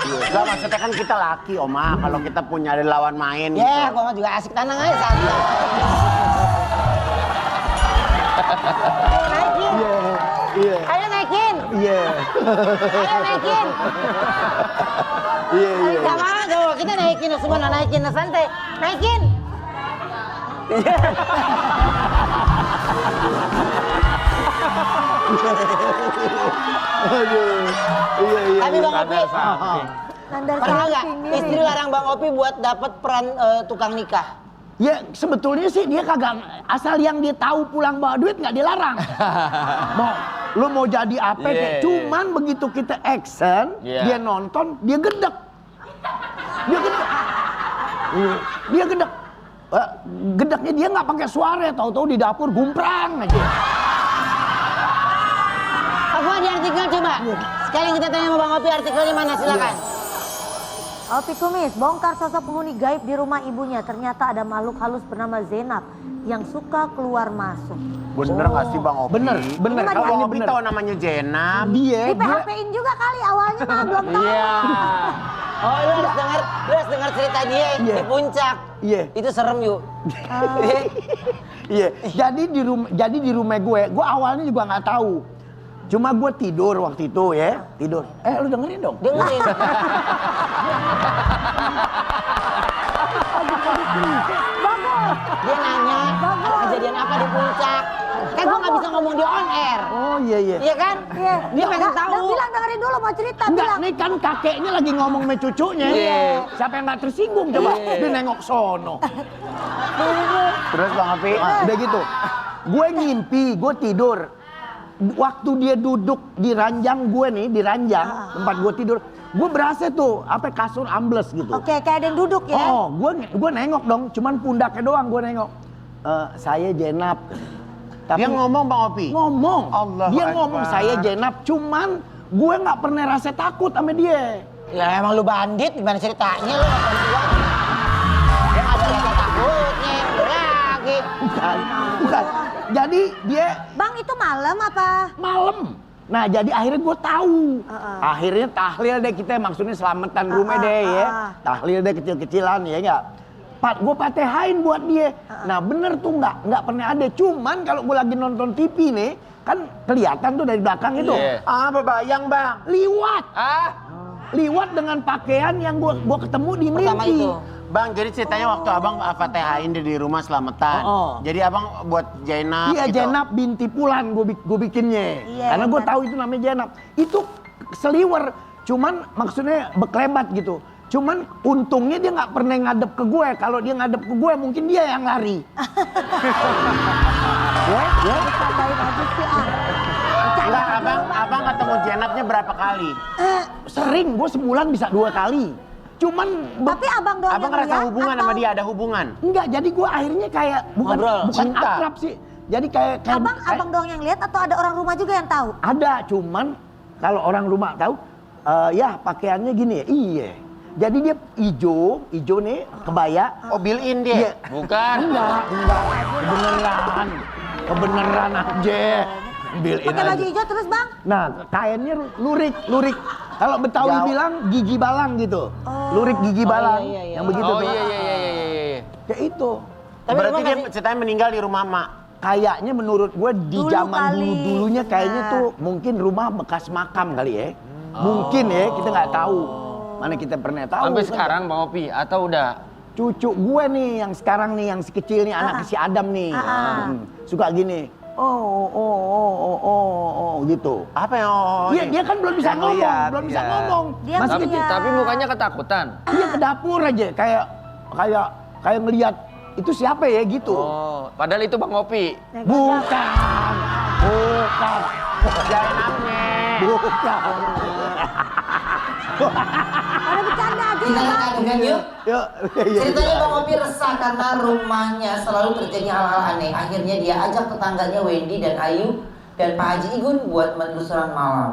Enggak, maksudnya kan kita laki, Oma. Kalau kita punya ada lawan main gitu. Ya, gua mah juga asik tanang aja santai. Naikin. Iya. Ayo naikin. Iya. Ayo naikin. Iya. Gak mau tuh, kita naikin semua, naikin santai. Naikin. Tapi Bang Opi, Nandar pernah nggak samping nih. istri larang Bang Opi buat dapat peran tukang nikah? Ya sebetulnya sih dia kagak, asal yang dia tahu pulang bawa duit nggak dilarang. Lu mau jadi apa kayak, cuman begitu kita action, dia nonton, dia gedek. Dia gedek. Gedeknya dia nggak pakai suara, tahu-tahu di dapur gumprang aja. Apa di artikel coba? Sekali kita tanya sama Bang Opi, artikelnya mana silakan. Opi Kumis, bongkar sosok penghuni gaib di rumah ibunya. Ternyata ada makhluk halus bernama Zainab yang suka keluar masuk. Bener nggak sih Bang Opi? Bener. Ini Kalau mah Opi tahu namanya Jenab. Dia Di PHP-in juga kali awalnya mah belum tahu. Oh, lu harus dengar cerita dia di puncak. Iya. Itu serem yuk. Iya. Jadi di rumah gue awalnya juga nggak tahu. Cuma gue tidur waktu itu ya, tidur. Lu dengerin dong. Dengerin. Dia nanya kejadian apa di puncak. Kan gua nggak bisa ngomong di on air. Oh iya. Iya kan? Iya. Dia pengen tahu. Bilang dengerin dulu mau cerita Enggak, bilang. nih kan kakeknya lagi ngomong sama cucunya. Siapa yang nggak tersinggung coba? Dia nengok sono. Terus Bang Opi? Udah gitu. Gue ngimpi, gue tidur. Waktu dia duduk di ranjang gue nih, di ranjang tempat gue tidur, gue berasa tuh apa kasur ambles gitu. Oke, kayak ada yang duduk ya. Oh, gue nengok dong, cuman pundaknya doang gue nengok. Saya Jenab. Tapi Dia ngomong Bang Opi? ngomong. Allahu Dia Akbar. ngomong saya Jenab, cuman gue nggak pernah rasa takut sama dia. Ya emang lu bandit, gimana ceritanya lu? Dia nggak ada rasa takutnya, udah lagi. Bukan. Jadi dia Bang itu malam apa? malam. Nah jadi akhirnya gue tahu. Akhirnya tahlil deh kita, maksudnya selamatan rumah deh ya. Tahlil deh kecil-kecilan ya enggak. Gue patehain buat dia. Nah bener tuh nggak pernah ada. Cuman kalau gue lagi nonton TV nih, kan kelihatan tuh dari belakang itu. Bayang Bang. Liwat. Liwat dengan pakaian yang gue ketemu di Pertama mimpi. itu. Bang, jadi ceritanya waktu abang fatehain di rumah selamatan. Jadi abang buat Jainab Iya gitu. Jenab binti Pulan gue bikinnya. Iya, Karena gue benar. tahu itu namanya Jenab. Itu seliwer, cuman maksudnya beklebat gitu. Cuman untungnya dia nggak pernah ngadep ke gue. Kalau dia ngadep ke gue mungkin dia yang lari. Ya. Tambahin aja sih ah. Enggak, abang ketemu Jainabnya berapa kali? Sering, gue sebulan bisa 2 kali. Cuman Tapi abang doang Abang yang ngerasa lihat hubungan atau sama dia, ada hubungan? enggak, jadi gue akhirnya kayak bukan cinta. akrab sih. Jadi kayak abang doang yang lihat atau ada orang rumah juga yang tahu? ada, cuman kalau orang rumah tahu, ya pakaiannya gini ya. Iya. Jadi dia hijau nih, kebaya. Oh, built-in dia? Iya. Bukan. Enggak. Kebeneran aja. Built-in Pakai baju aja. hijau terus bang? Nah, kainnya lurik. Kalau Betawi bilang gigi balang gitu. Lurik gigi balang. iya. Yang begitu Oh tuh. iya. Kayak itu. Tapi Berarti emang dia kasih- ceritanya meninggal di rumah mak. Kayaknya menurut gue di Dulu zaman kali. dulunya kayaknya Nah. tuh mungkin rumah bekas makam kali ya. Mungkin ya, kita nggak tahu. Mana kita pernah tahu. Sampai kan. sekarang Bang Opi atau udah? Cucu gue nih yang sekarang nih, yang si kecil nih, anak si Adam nih. Suka gini. Oh, gitu. Apa yang Iya, dia kan belum bisa Yang ngomong, lihat, belum bisa iya. ngomong. Dia Masih nggak kecil. lihat. Tapi mukanya ketakutan. Dia ke dapur aja, kayak ngelihat itu siapa ya gitu. Oh, padahal itu Bang Opi. Bukan. Jainabnya? Bukan. Ada bercanda aja Kita lihat adegan yuk. Yuk. Ceritanya Bang Opi resah karena rumahnya selalu terjadi hal-hal aneh. Akhirnya dia ajak tetangganya Wendy dan Ayu dan Pak Haji Igun buat menelusuran malam.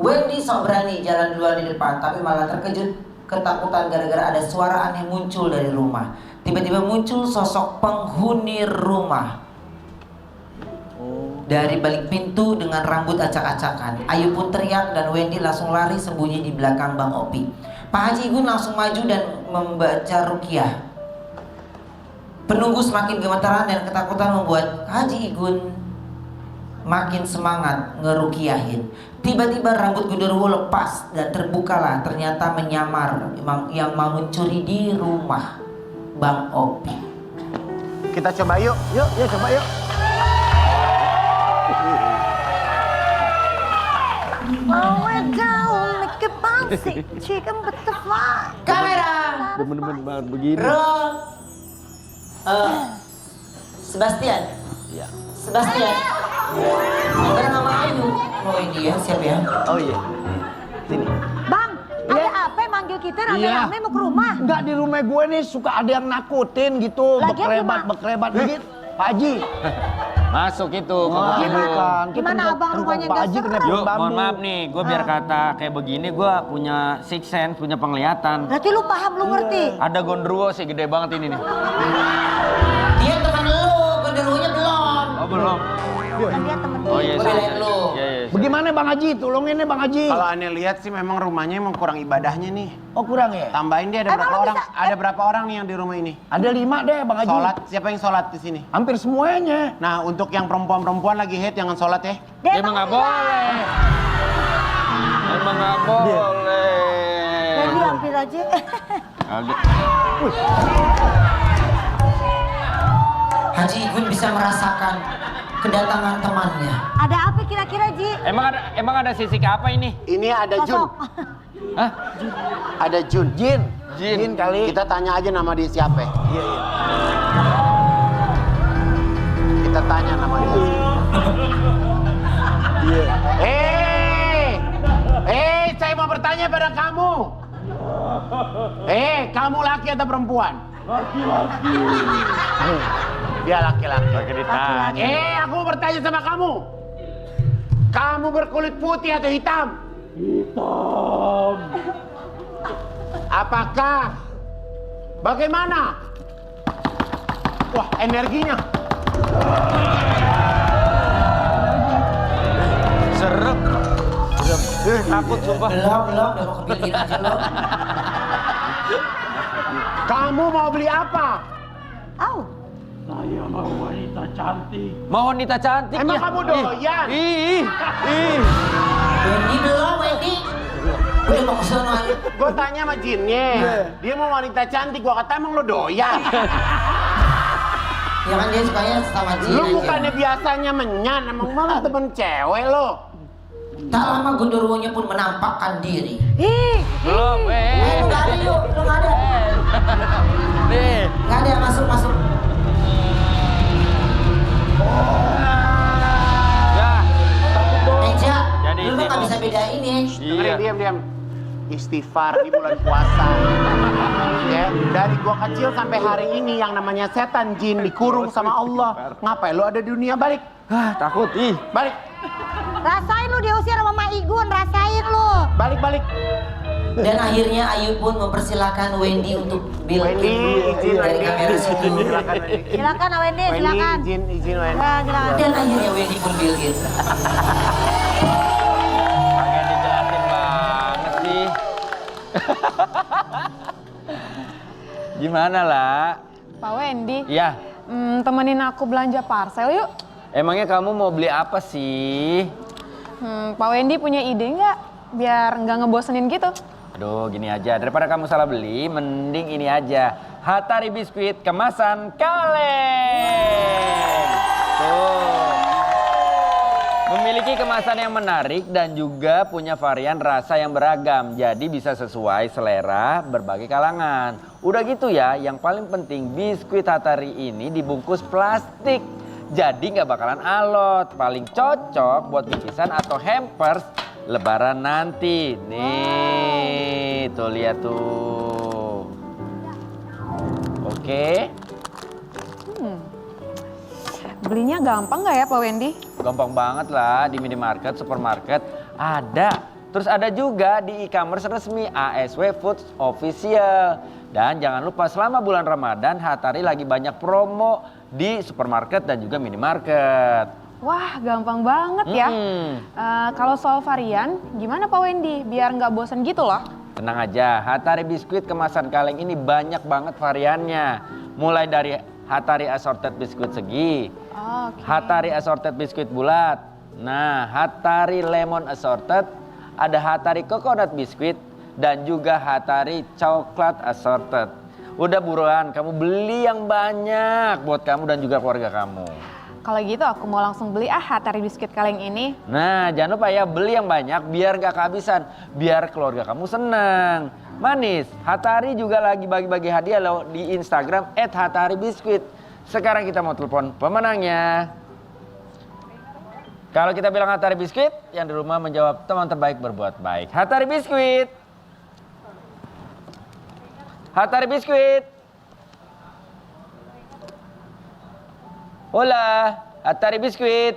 Wendy sok berani jalan duluan di depan, tapi malah terkejut ketakutan gara-gara ada suara aneh muncul dari rumah. Tiba-tiba muncul sosok penghuni rumah. Dari balik pintu dengan rambut acak-acakan. Ayu pun teriak dan Wendy langsung lari sembunyi di belakang Bang Opi. Pak Haji Igun langsung maju dan membaca ruqyah. Penunggu semakin gemetaran dan ketakutan membuat Haji Igun makin semangat ngerukiyahin. Tiba-tiba rambut Gundurwo lepas dan terbukalah ternyata menyamar yang mau mencuri di rumah Bang Opi. Kita coba yuk. Yuk coba yuk. Kamera. Temen-temen banget begini. Roll. Sebastian. Iya. Sebastian. Bareng sama Ayu. Oh ini ya, siap ya. Oh iya. Sini. Bang, ada apa manggil kita rame-rame mau ke rumah? Enggak, di rumah gue nih suka ada yang nakutin gitu. Lagian Bekrebat begitu. Pak Haji. Masuk itu ke Wah, Bukidul. kan. Gimana abang rumahnya Pak nggak Haji kena serem? pohon Yuk, bambu. mohon maaf nih, gue biar kata kayak begini, gue punya six sense, punya penglihatan. Berarti lu paham, lu ngerti? Ada gondruwo sih, gede banget ini nih. Dia teman lu, Gundurwonya belum. Oh belum? Kan dia temen Oh iya, Gua sorry, belain lu. sorry. Iya, iya, sorry. Bagaimana Bang Haji? Tolongin nih Bang Haji. Kalau aneh lihat sih memang rumahnya emang kurang ibadahnya nih. Oh kurang ya? Tambahin dia ada Emang berapa lu orang? bisa- Ada berapa orang nih yang di rumah ini? Ada 5 deh Bang Haji. Sholat, siapa yang sholat di sini? Hampir semuanya. Nah, untuk yang perempuan-perempuan lagi haid jangan sholat ya. Emang nggak boleh. Emang nggak boleh. Jadi hampir aja. Agak. Haji Igun bisa merasakan kedatangan temannya. Ada apa kira-kira, Ji? Emang ada sisik apa ini? Ini ada Jun. Sosok. Hah? Ada Jun. Jin. Jin. Jin kali. Kita tanya aja nama dia siapa. Iya. Kita tanya nama dia. Iya. Saya mau bertanya pada kamu. Kamu laki atau perempuan? Laki-laki. Dia laki-laki. Lagi ditanya. Aku mau bertanya sama kamu. Kamu berkulit putih atau hitam? Hitam. Apakah? Bagaimana? Wah, energinya. Serem. Takut sumpah. Belum, udah mau kepilihin aja lo. Kamu mau beli apa? Au. Mau wanita cantik Emang ya? kamu doyan? Ih. Wendy belum, Wendy. Udah mau kesana aja. Gue tanya sama Jinnya, dia mau wanita cantik. Gue kata emang lo doyan. Ya kan dia sukanya sama Jin Lu aja. bukannya biasanya menyan, emang malah temen cewek lo. Tak lama Gundurwonya pun menampakkan diri. Belum, Lu nggak ada yuk, lu nggak ada. Nih. Nggak ada, masuk. Ya. Eja, Jadi lu mah nggak itu. bisa bedain ya. Iya. Diam. Istighfar di bulan puasa. Ya, dari gua kecil sampai hari ini yang namanya setan jin dikurung sama Allah. Ngapain lu ada di dunia? Balik. Takut. Ih. Balik. Rasain lu diusir sama Mak Igun, rasain lu. Balik. Dan akhirnya Ayu pun mempersilahkan Wendy untuk Wendy, izin dari Wendy. kamera situ. Silakan Wendy. Silakan Wendy, silakan. Wendy, izin Wendy. Ya, silakan. Dan akhirnya Wendy pun build-in. Kayak dijelasin banget sih. Gimana lah? Pak Wendy, Iya. temenin aku belanja parcel yuk. Emangnya kamu mau beli apa sih? Pak Wendy punya ide nggak? Biar nggak ngebosenin gitu. Aduh, gini aja. Daripada kamu salah beli, mending ini aja. Hatari biskuit kemasan kaleng. Tuh. Memiliki kemasan yang menarik dan juga punya varian rasa yang beragam. Jadi bisa sesuai selera berbagai kalangan. Udah gitu ya, yang paling penting biskuit Hatari ini dibungkus plastik. Jadi nggak bakalan alot. Paling cocok buat bingkisan atau hampers Lebaran nanti. Nih. Nih, tuh lihat tuh. Oke. Belinya gampang nggak ya Pak Wendy? Gampang banget lah di minimarket, supermarket ada. Terus ada juga di e-commerce resmi ASW Foods Official. Dan jangan lupa selama bulan Ramadan Hatari lagi banyak promo di supermarket dan juga minimarket. Wah, gampang banget ya. Kalau soal varian, gimana Pak Wendy? Biar nggak bosan gitu loh. Tenang aja, Hatari biskuit kemasan kaleng ini banyak banget variannya. Mulai dari Hatari assorted biskuit segi, Hatari assorted biskuit bulat. Nah, Hatari lemon assorted, ada Hatari coconut biskuit, dan juga Hatari coklat assorted. Udah buruan, kamu beli yang banyak buat kamu dan juga keluarga kamu. Kalau gitu aku mau langsung beli Hatari biskuit kaleng ini. Nah, jangan lupa ya beli yang banyak biar gak kehabisan, biar keluarga kamu senang. Manis, Hatari juga lagi bagi-bagi hadiah loh di Instagram @hataribiskuit. Sekarang kita mau telepon pemenangnya. Kalau kita bilang Hatari Biskuit, yang di rumah menjawab teman terbaik berbuat baik. Hatari Biskuit. Hatari Biskuit. Hola, Hatari Biskuit.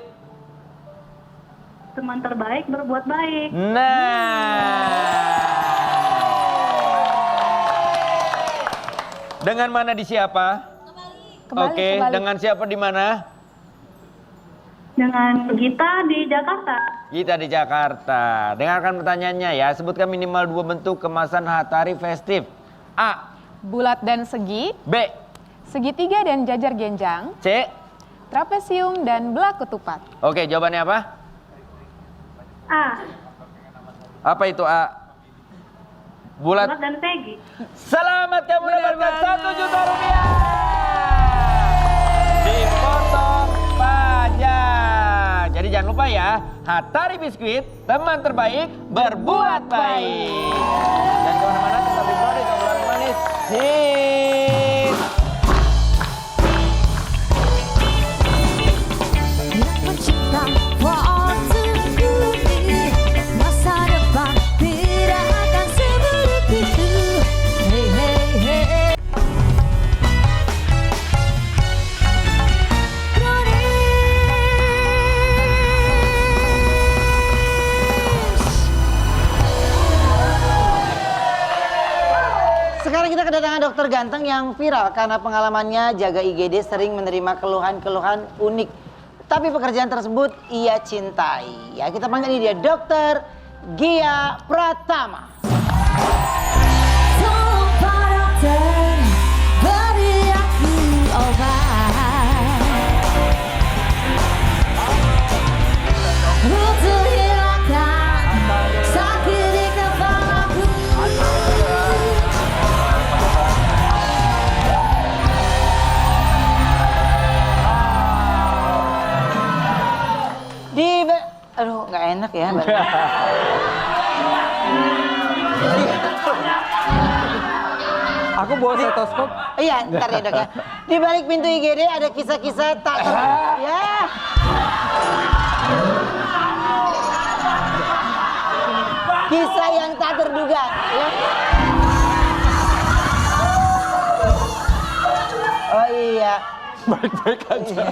Teman terbaik berbuat baik. Nah. Dengan mana di siapa? Oke, dengan siapa di mana? Dengan Gita di Jakarta. Gita di Jakarta. Dengarkan pertanyaannya ya. Sebutkan minimal 2 bentuk kemasan Hatari festif. A. Bulat dan segi. B. Segitiga dan jajar genjang. C. Trapesium dan belak ketupat. Oke, jawabannya apa? A. Apa itu A? Bulat. Bulat dan segi. Selamat kamu mendapatkan 1 juta rupiah. Dipotong pajak. Jadi jangan lupa ya, Hatari Biskuit, teman terbaik berbuat baik. Dan kemana-mana tetap di Brody, Obrolan Manis. Hits. Yang mencipta ini masa depan tidak akan seburuk itu. Hey hey hey. Sekarang kita kedatangan dokter ganteng yang viral karena pengalamannya jaga IGD sering menerima keluhan-keluhan unik. Tapi pekerjaan tersebut ia cintai. Ya, kita panggil ini dia Dokter Gia Pratama. Tolong Pak Dokter, beri aku obat untuk hilangkan sakit di kepalaku. Aduh, nggak enak ya. Aku bawa stetoskop. Iya, ntar ya dok ya. Di balik pintu IGD ada kisah-kisah tak ya. Kisah yang tak terduga. Ya. Oh iya. Baik-baik aja.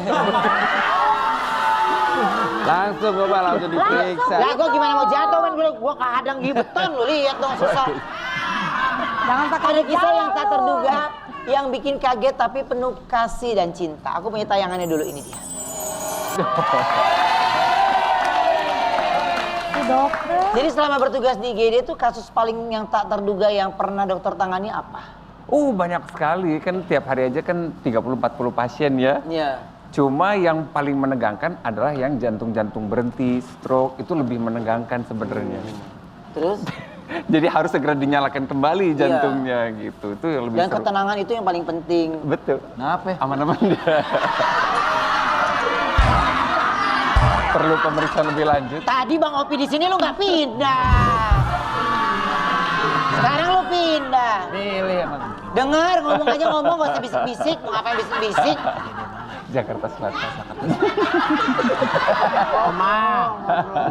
Langsung Bapak, langsung diperiksa. Lah gua gimana mau jatuh kan gua kehadang di beton lu lihat dong susah. Jangan pakai Ada kisah yang tak terduga yang bikin kaget tapi penuh kasih dan cinta. Aku punya tayangannya dulu, ini dia. dokter. Jadi selama bertugas di IGD itu kasus paling yang tak terduga yang pernah dokter tangani apa? Banyak sekali, kan tiap hari aja kan 30-40 pasien ya. Iya. Cuma yang paling menegangkan adalah yang jantung-jantung berhenti, stroke, itu lebih menegangkan sebenarnya. Terus? Jadi harus segera dinyalakan kembali jantungnya gitu. Itu yang lebih Dan seru. ketenangan itu yang paling penting. Betul. Kenapa? Aman-aman dia. Perlu pemeriksaan lebih lanjut. Tadi Bang Opi di sini lu nggak pindah. Sekarang lu pindah. Pilih emang. Dengar, ngomong aja ngomong, gak usah bisik-bisik. Mau ngapain bisik-bisik? Jakarta Selatan. Oma,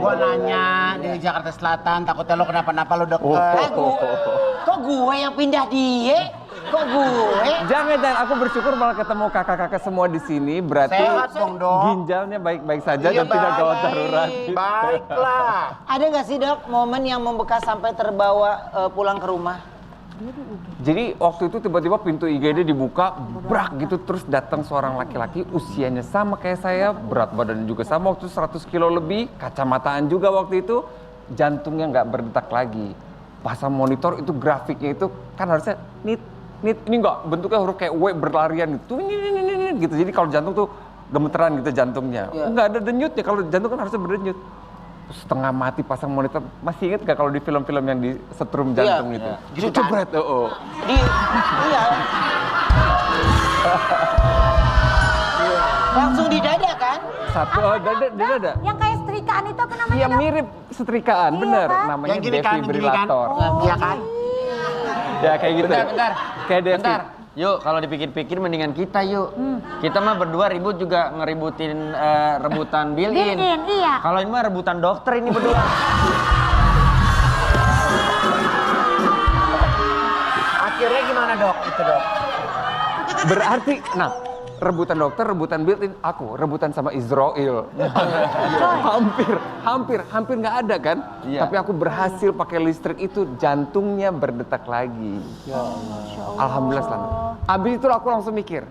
gua nanya di Jakarta Selatan, takutnya lo kenapa-napa lo dokter. Kok gue yang pindah dia? Kok gue? Jangan, aku bersyukur malah ketemu kakak-kakak semua di sini. Berarti Sehat dong, Dok. ginjalnya baik-baik saja Iya, dan tidak gawat baik. darurat. Baiklah. Ada nggak sih dok momen yang membekas sampai terbawa pulang ke rumah? Jadi waktu itu tiba-tiba pintu IGD dibuka, brak gitu, terus datang seorang laki-laki usianya sama kayak saya, berat badannya juga sama, waktu itu 100 kilo lebih, kacamataan juga waktu itu, jantungnya nggak berdetak lagi. Pasang monitor itu grafiknya itu kan harusnya nit, ini nggak, bentuknya huruf kayak W berlarian gitu, gitu. Jadi kalau jantung tuh gemeteran gitu jantungnya, nggak ada denyutnya, kalau jantung kan harusnya berdenyut. Setengah mati pasang monitor, masih inget gak kalau di film-film yang di setrum jantung itu? Gitu kan? Jebret, Iya. Langsung di dada kan? Satu, dada. Yang kayak setrikaan itu apa namanya? Iya Dok? mirip setrikaan, Iya, bener. kan? Namanya Yang gini kan, defibrilator. Iya kan? Ya kayak gitu. Bentar. Kayak defi. Bentar. Yuk, kalau dipikir-pikir mendingan kita yuk. Kita mah berdua ribut juga ngeributin rebutan built-in. Built-in, iya. Kalau ini mah rebutan dokter ini berdua. Akhirnya gimana dok? Itu dok. Berarti, nah rebutan dokter, rebutan built-in, aku rebutan sama Israel. hampir nggak ada kan? Iya. Tapi aku berhasil pakai listrik itu, jantungnya berdetak lagi. Alhamdulillah selamat. Abis itu aku langsung mikir,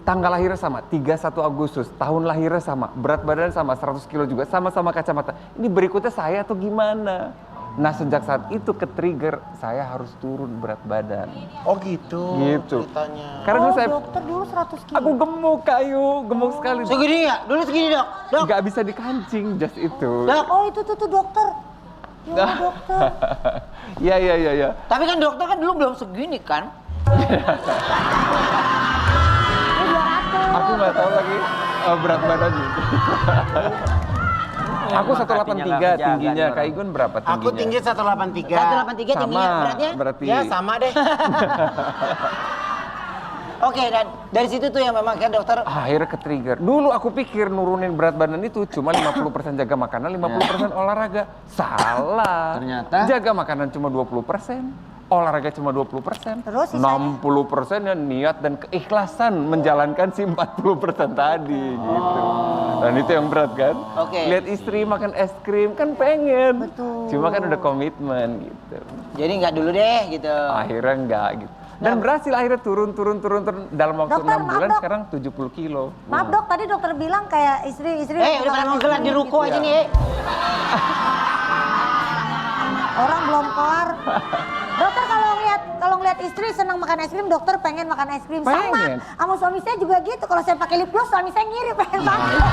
tanggal lahirnya sama, 31 Agustus, tahun lahirnya sama, berat badan sama, 100 kilo juga, sama-sama kacamata. Ini berikutnya saya atau gimana? Nah sejak saat itu ke-trigger, saya harus turun berat badan. Oh gitu. Gitu. Ceritanya. Karena dulu saya, Dokter dulu 100 kilo. aku gemuk gemuk sekali. Segini ya? Dulu segini dok? Dok? Nggak bisa dikancing, just itu. Dok? Oh itu tuh dokter. Ya dokter. Iya. Tapi kan dokter kan dulu belum segini kan? Aku nggak tahu lagi berat badannya. Aku 183 tingginya, Kak Igun berapa tingginya? Aku tinggi 183. 183 tingginya beratnya? Berarti. Ya sama deh. Oke, dan dari situ tuh yang memang kan dokter Akhirnya ke-trigger. Dulu aku pikir nurunin berat badan itu cuma 50% jaga makanan, 50% olahraga. Salah. Ternyata? Jaga makanan cuma 20%. Olahraga cuma 20%. Terus sisanya? 60% ya niat dan keikhlasan menjalankan si 40% tadi gitu. Dan itu yang berat kan? Oke. Lihat istri makan es krim kan pengen. Betul. Cuma kan udah komitmen gitu. jadi nggak dulu deh gitu. Akhirnya enggak gitu. Dan berhasil akhirnya turun dalam waktu Dokter, 6 bulan maaf, Dok. sekarang 70 kilo. Maaf dok, tadi dokter bilang kayak istri Udah pada mau gelar di ruko aja nih. Orang belum kelar. Dokter kalau ngeliat istri senang makan es krim, dokter pengen makan es krim. Pengen. Sama suami saya juga gitu. Kalau saya pakai lip gloss, suami saya ngiri pengen banget.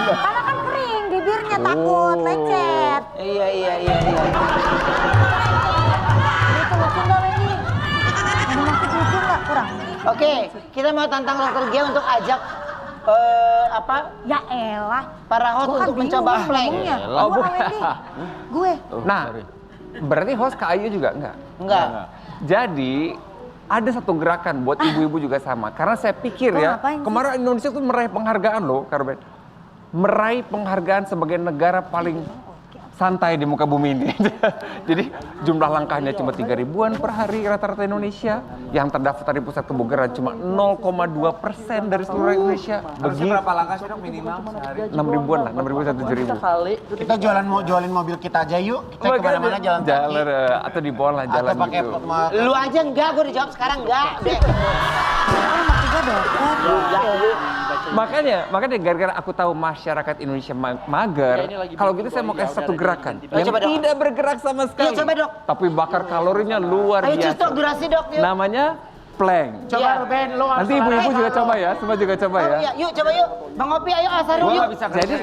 Karena kan kering, bibirnya takut lecet. Iya. Itu lucu nggak Wendy? Ada maksud lucu nggak? Kurang. Oke, kita mau tantang dokter Gia untuk ajak Ya elah. para host Gua kan untuk mencoba bingung plank. ngomongnya. Oh, Gua sama Wendy. Gue. Nah, berarti host Kak Ayu juga enggak? Enggak. Jadi ada satu gerakan buat ibu-ibu juga sama. Karena saya pikir Kok ya, ngapain sih? kemarin Indonesia tuh meraih penghargaan loh, Karben. Meraih penghargaan sebagai negara paling santai di muka bumi ini. Jadi jumlah langkahnya cuma 3 ribuan per hari rata-rata Indonesia. Yang terdaftar di pusat kebugaran cuma 0,2% dari seluruh Indonesia. Harusnya berapa langkah sih dok minimal sehari? 6 ribuan lah, 6 ribu sampai 7 ribu. Kita jualin mobil kita aja yuk. Kita kemana-mana jalan kaki. Atau di bawah lah jalan Atau pakai gitu. Lu aja enggak, gue dijawab sekarang enggak. Udah. Makanya gara-gara aku tahu masyarakat Indonesia mager, kalau gitu saya mau kasih satu gerakan yang coba, Dok. tidak bergerak sama sekali. Iya, coba, Dok. Tapi bakar kalorinya luar Ayo biasa. Cistok durasi dok. Yuk. Namanya plank. Coba Iya. Ruben, lo Nanti ibu-ibu juga coba ya, semua juga coba ya. Iya, yuk coba yuk. Bang Opi ayo Asaru Gua yuk. nggak bisa Jadi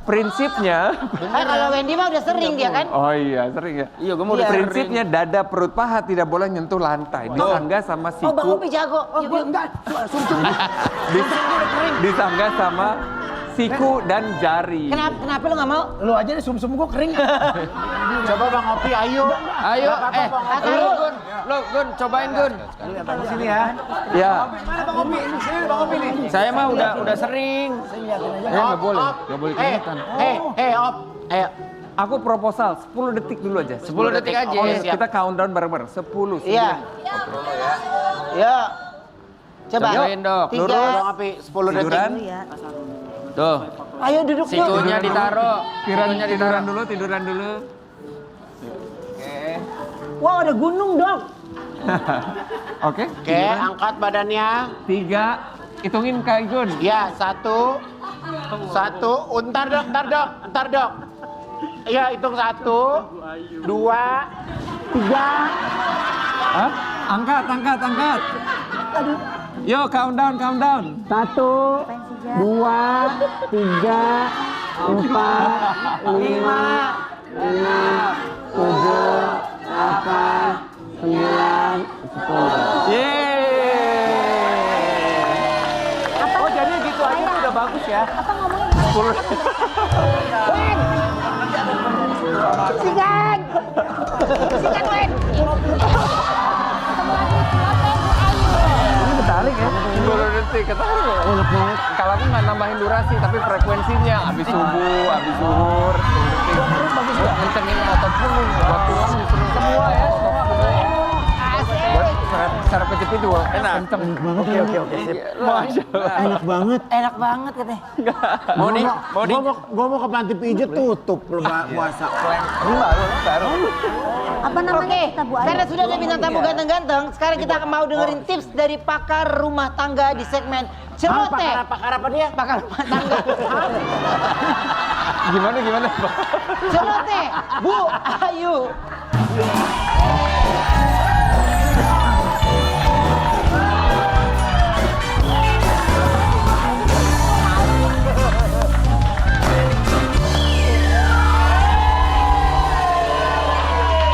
prinsipnya, Kalau Wendy mah udah sering dia kan. oh iya sering ya. Iya, gue mau Iya. Prinsipnya dada perut paha tidak boleh nyentuh lantai. Disangga sama Oh Bang siku. Opi jago. Yuk, yuk. Disangga sama siku dan jari. Kenapa lu nggak mau? Lu aja deh sum-sum gua kering. Coba Bang Opi, ayo. Ayo, Asaru. Lo Gun, cobain Gun. Di sini ya. Ya. Mana Bang Opi? Sini Bang Opi nih. Saya mah udah sering. Nggak boleh kelihatan. Op. Ayo. Aku proposal 10 detik dulu aja. 10 detik aja. Oh, Siap. kita countdown bareng-bareng. 10. Iya. Ya. Coba. Cobain, Dok. 3. Lurus dong, Api. 10 detik. Tiduran. Tuh, Ayo duduk yuk. sikunya ditaruh. Tiduran dulu, tiduran dulu. Wow, ada gunung, Dok. Oke. Oke, angkat badannya. 3. Hitungin Kak Igun. Ya, 1. Ntar dok. Iya, hitung 1, 2, 3. Hah? Angkat. Yo, countdown. 1, 2, 3, 4, 5, 6, 7, 8, 9, 10. Yeay. Oh, jadi gitu aja udah bagus ya. Apa ngomongnya? Sigan, Wen. Ini betaling ya. 10 detik ketarik. Kalau aku nggak nambahin durasi, tapi frekuensinya habis subuh, habis zuhur, 10 detik. Bagus ya. Kencengin otot pun, buat tulang disuruh semua ya. Buat saraf kejepit juga enak. Kenceng. Oke, sip. Enak banget. Enak banget katanya. Mau nih? Gua mau ke panti pijat tutup puasa. Baru. Apa namanya kita Bu Ayu? Karena sudah ada bintang tamu ganteng-ganteng, sekarang kita akan mau dengerin tips dari pakar rumah tangga di segmen Celoteh. Pakar apa dia? Pakar rumah tangga. Gimana? Celoteh, Bu Ayu.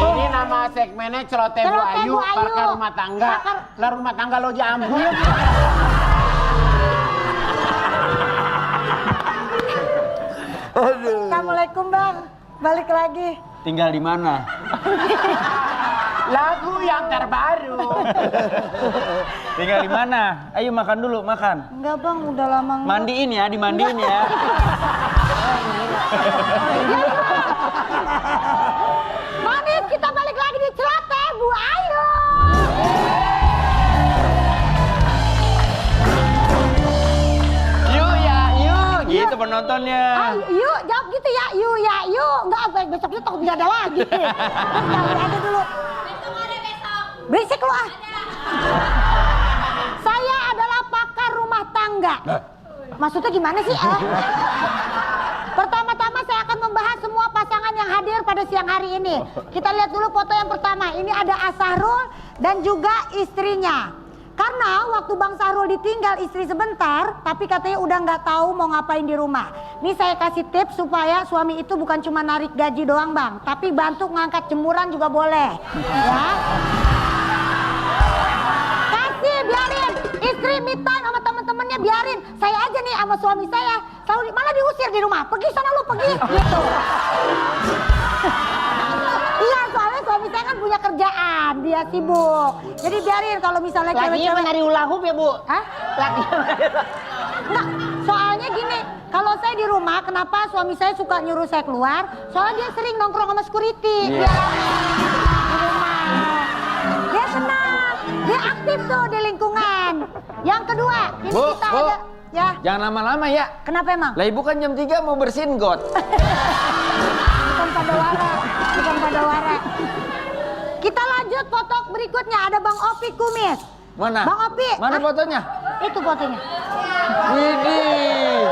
Ini nama segmennya Celoteh Bu Celoteh Ayu, Bu Ayu. pakar rumah tangga. Lah rumah tangga lo jambu. Assalamualaikum Bang, balik lagi. Tinggal di mana? Lagu yang terbaru. Tinggal di mana? Ayo makan dulu, makan. Enggak Bang, udah lama enggak. Mandiin ya, dimandiin ya. Manis, kita balik lagi di Celoteh Bu Ayu. Yuk ya, yuk. Gitu penontonnya. Yuk, jawab gitu ya. Yuk. Enggak, besoknya takut nggak ada lagi. Jangan aja dulu. Berisik lu ah. Saya adalah pakar rumah tangga. Maksudnya gimana sih ah? Pertama-tama saya akan membahas semua pasangan yang hadir pada siang hari ini. Kita lihat dulu foto yang pertama. Ini ada Asharul dan juga istrinya. Karena waktu Bang Sahrul ditinggal istri sebentar, tapi katanya udah nggak tahu mau ngapain di rumah. Ini saya kasih tips supaya suami itu bukan cuma narik gaji doang Bang, tapi bantu ngangkat jemuran juga boleh. Ya. Kasih, biarin. Istri me time sama temen-temennya biarin. Saya aja nih sama suami saya, selalu malah diusir di rumah. Pergi sana lu, pergi. Gitu. Iya, soalnya suami saya kan punya kerjaan, dia sibuk. Jadi biarin kalau misalnya Laginya cewek-cewek... menari hula hoop ya, Bu? Hah? Laginya Enggak, soalnya gini, kalau saya di rumah, kenapa suami saya suka nyuruh saya keluar? Soalnya dia sering nongkrong sama security. Dia di rumah. Dia senang, dia aktif tuh di lingkungan. Yang kedua, ini Bu, kita Bu. ada... Ya, Jangan lama-lama ya. kenapa emang? Lah ibu kan jam 3 mau bersihin got. Bukan pada wara. Kita lanjut foto berikutnya, ada Bang Opi kumis. Mana? Bang Opi. Mana Hah? fotonya? Itu fotonya. Widih.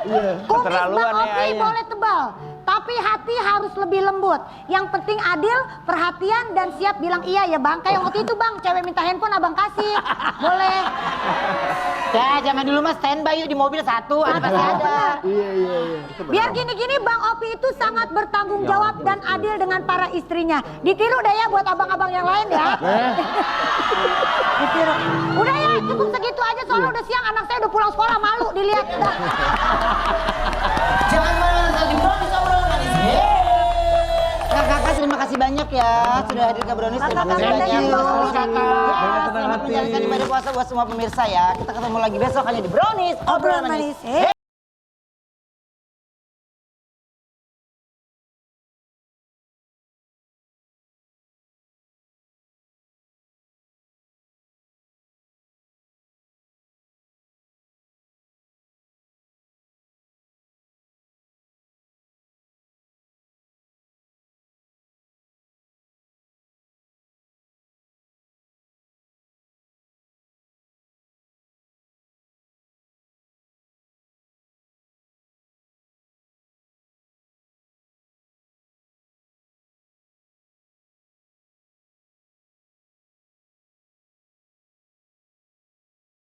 Kumis Keterlaluan Bang ya, Opi Ayah. boleh tebal, tapi hati harus lebih lembut. Yang penting adil, perhatian, dan siap bilang iya ya Bang. Kayak waktu itu Bang, cewek minta handphone abang kasih. Boleh. Ya, zaman dulu mah standby yuk di mobil satu, ada pasti ada. Iya. Biar gini-gini Bang Opi itu sangat bertanggung jawab dan adil dengan para istrinya. Ditiru deh ya buat abang-abang yang lain ya. Ditiru. Udah ya, cukup segitu aja soalnya udah siang, anak saya udah pulang sekolah, malu dilihat. Udah. Jangan malah di Brownies obrolan manis. Kakak terima kasih banyak ya sudah hadir ke Brownies. Terima kasih banyak. Selamat menjalankan ibadah puasa buat semua pemirsa ya. Kita ketemu lagi besok hanya di Brownies obrolan manis.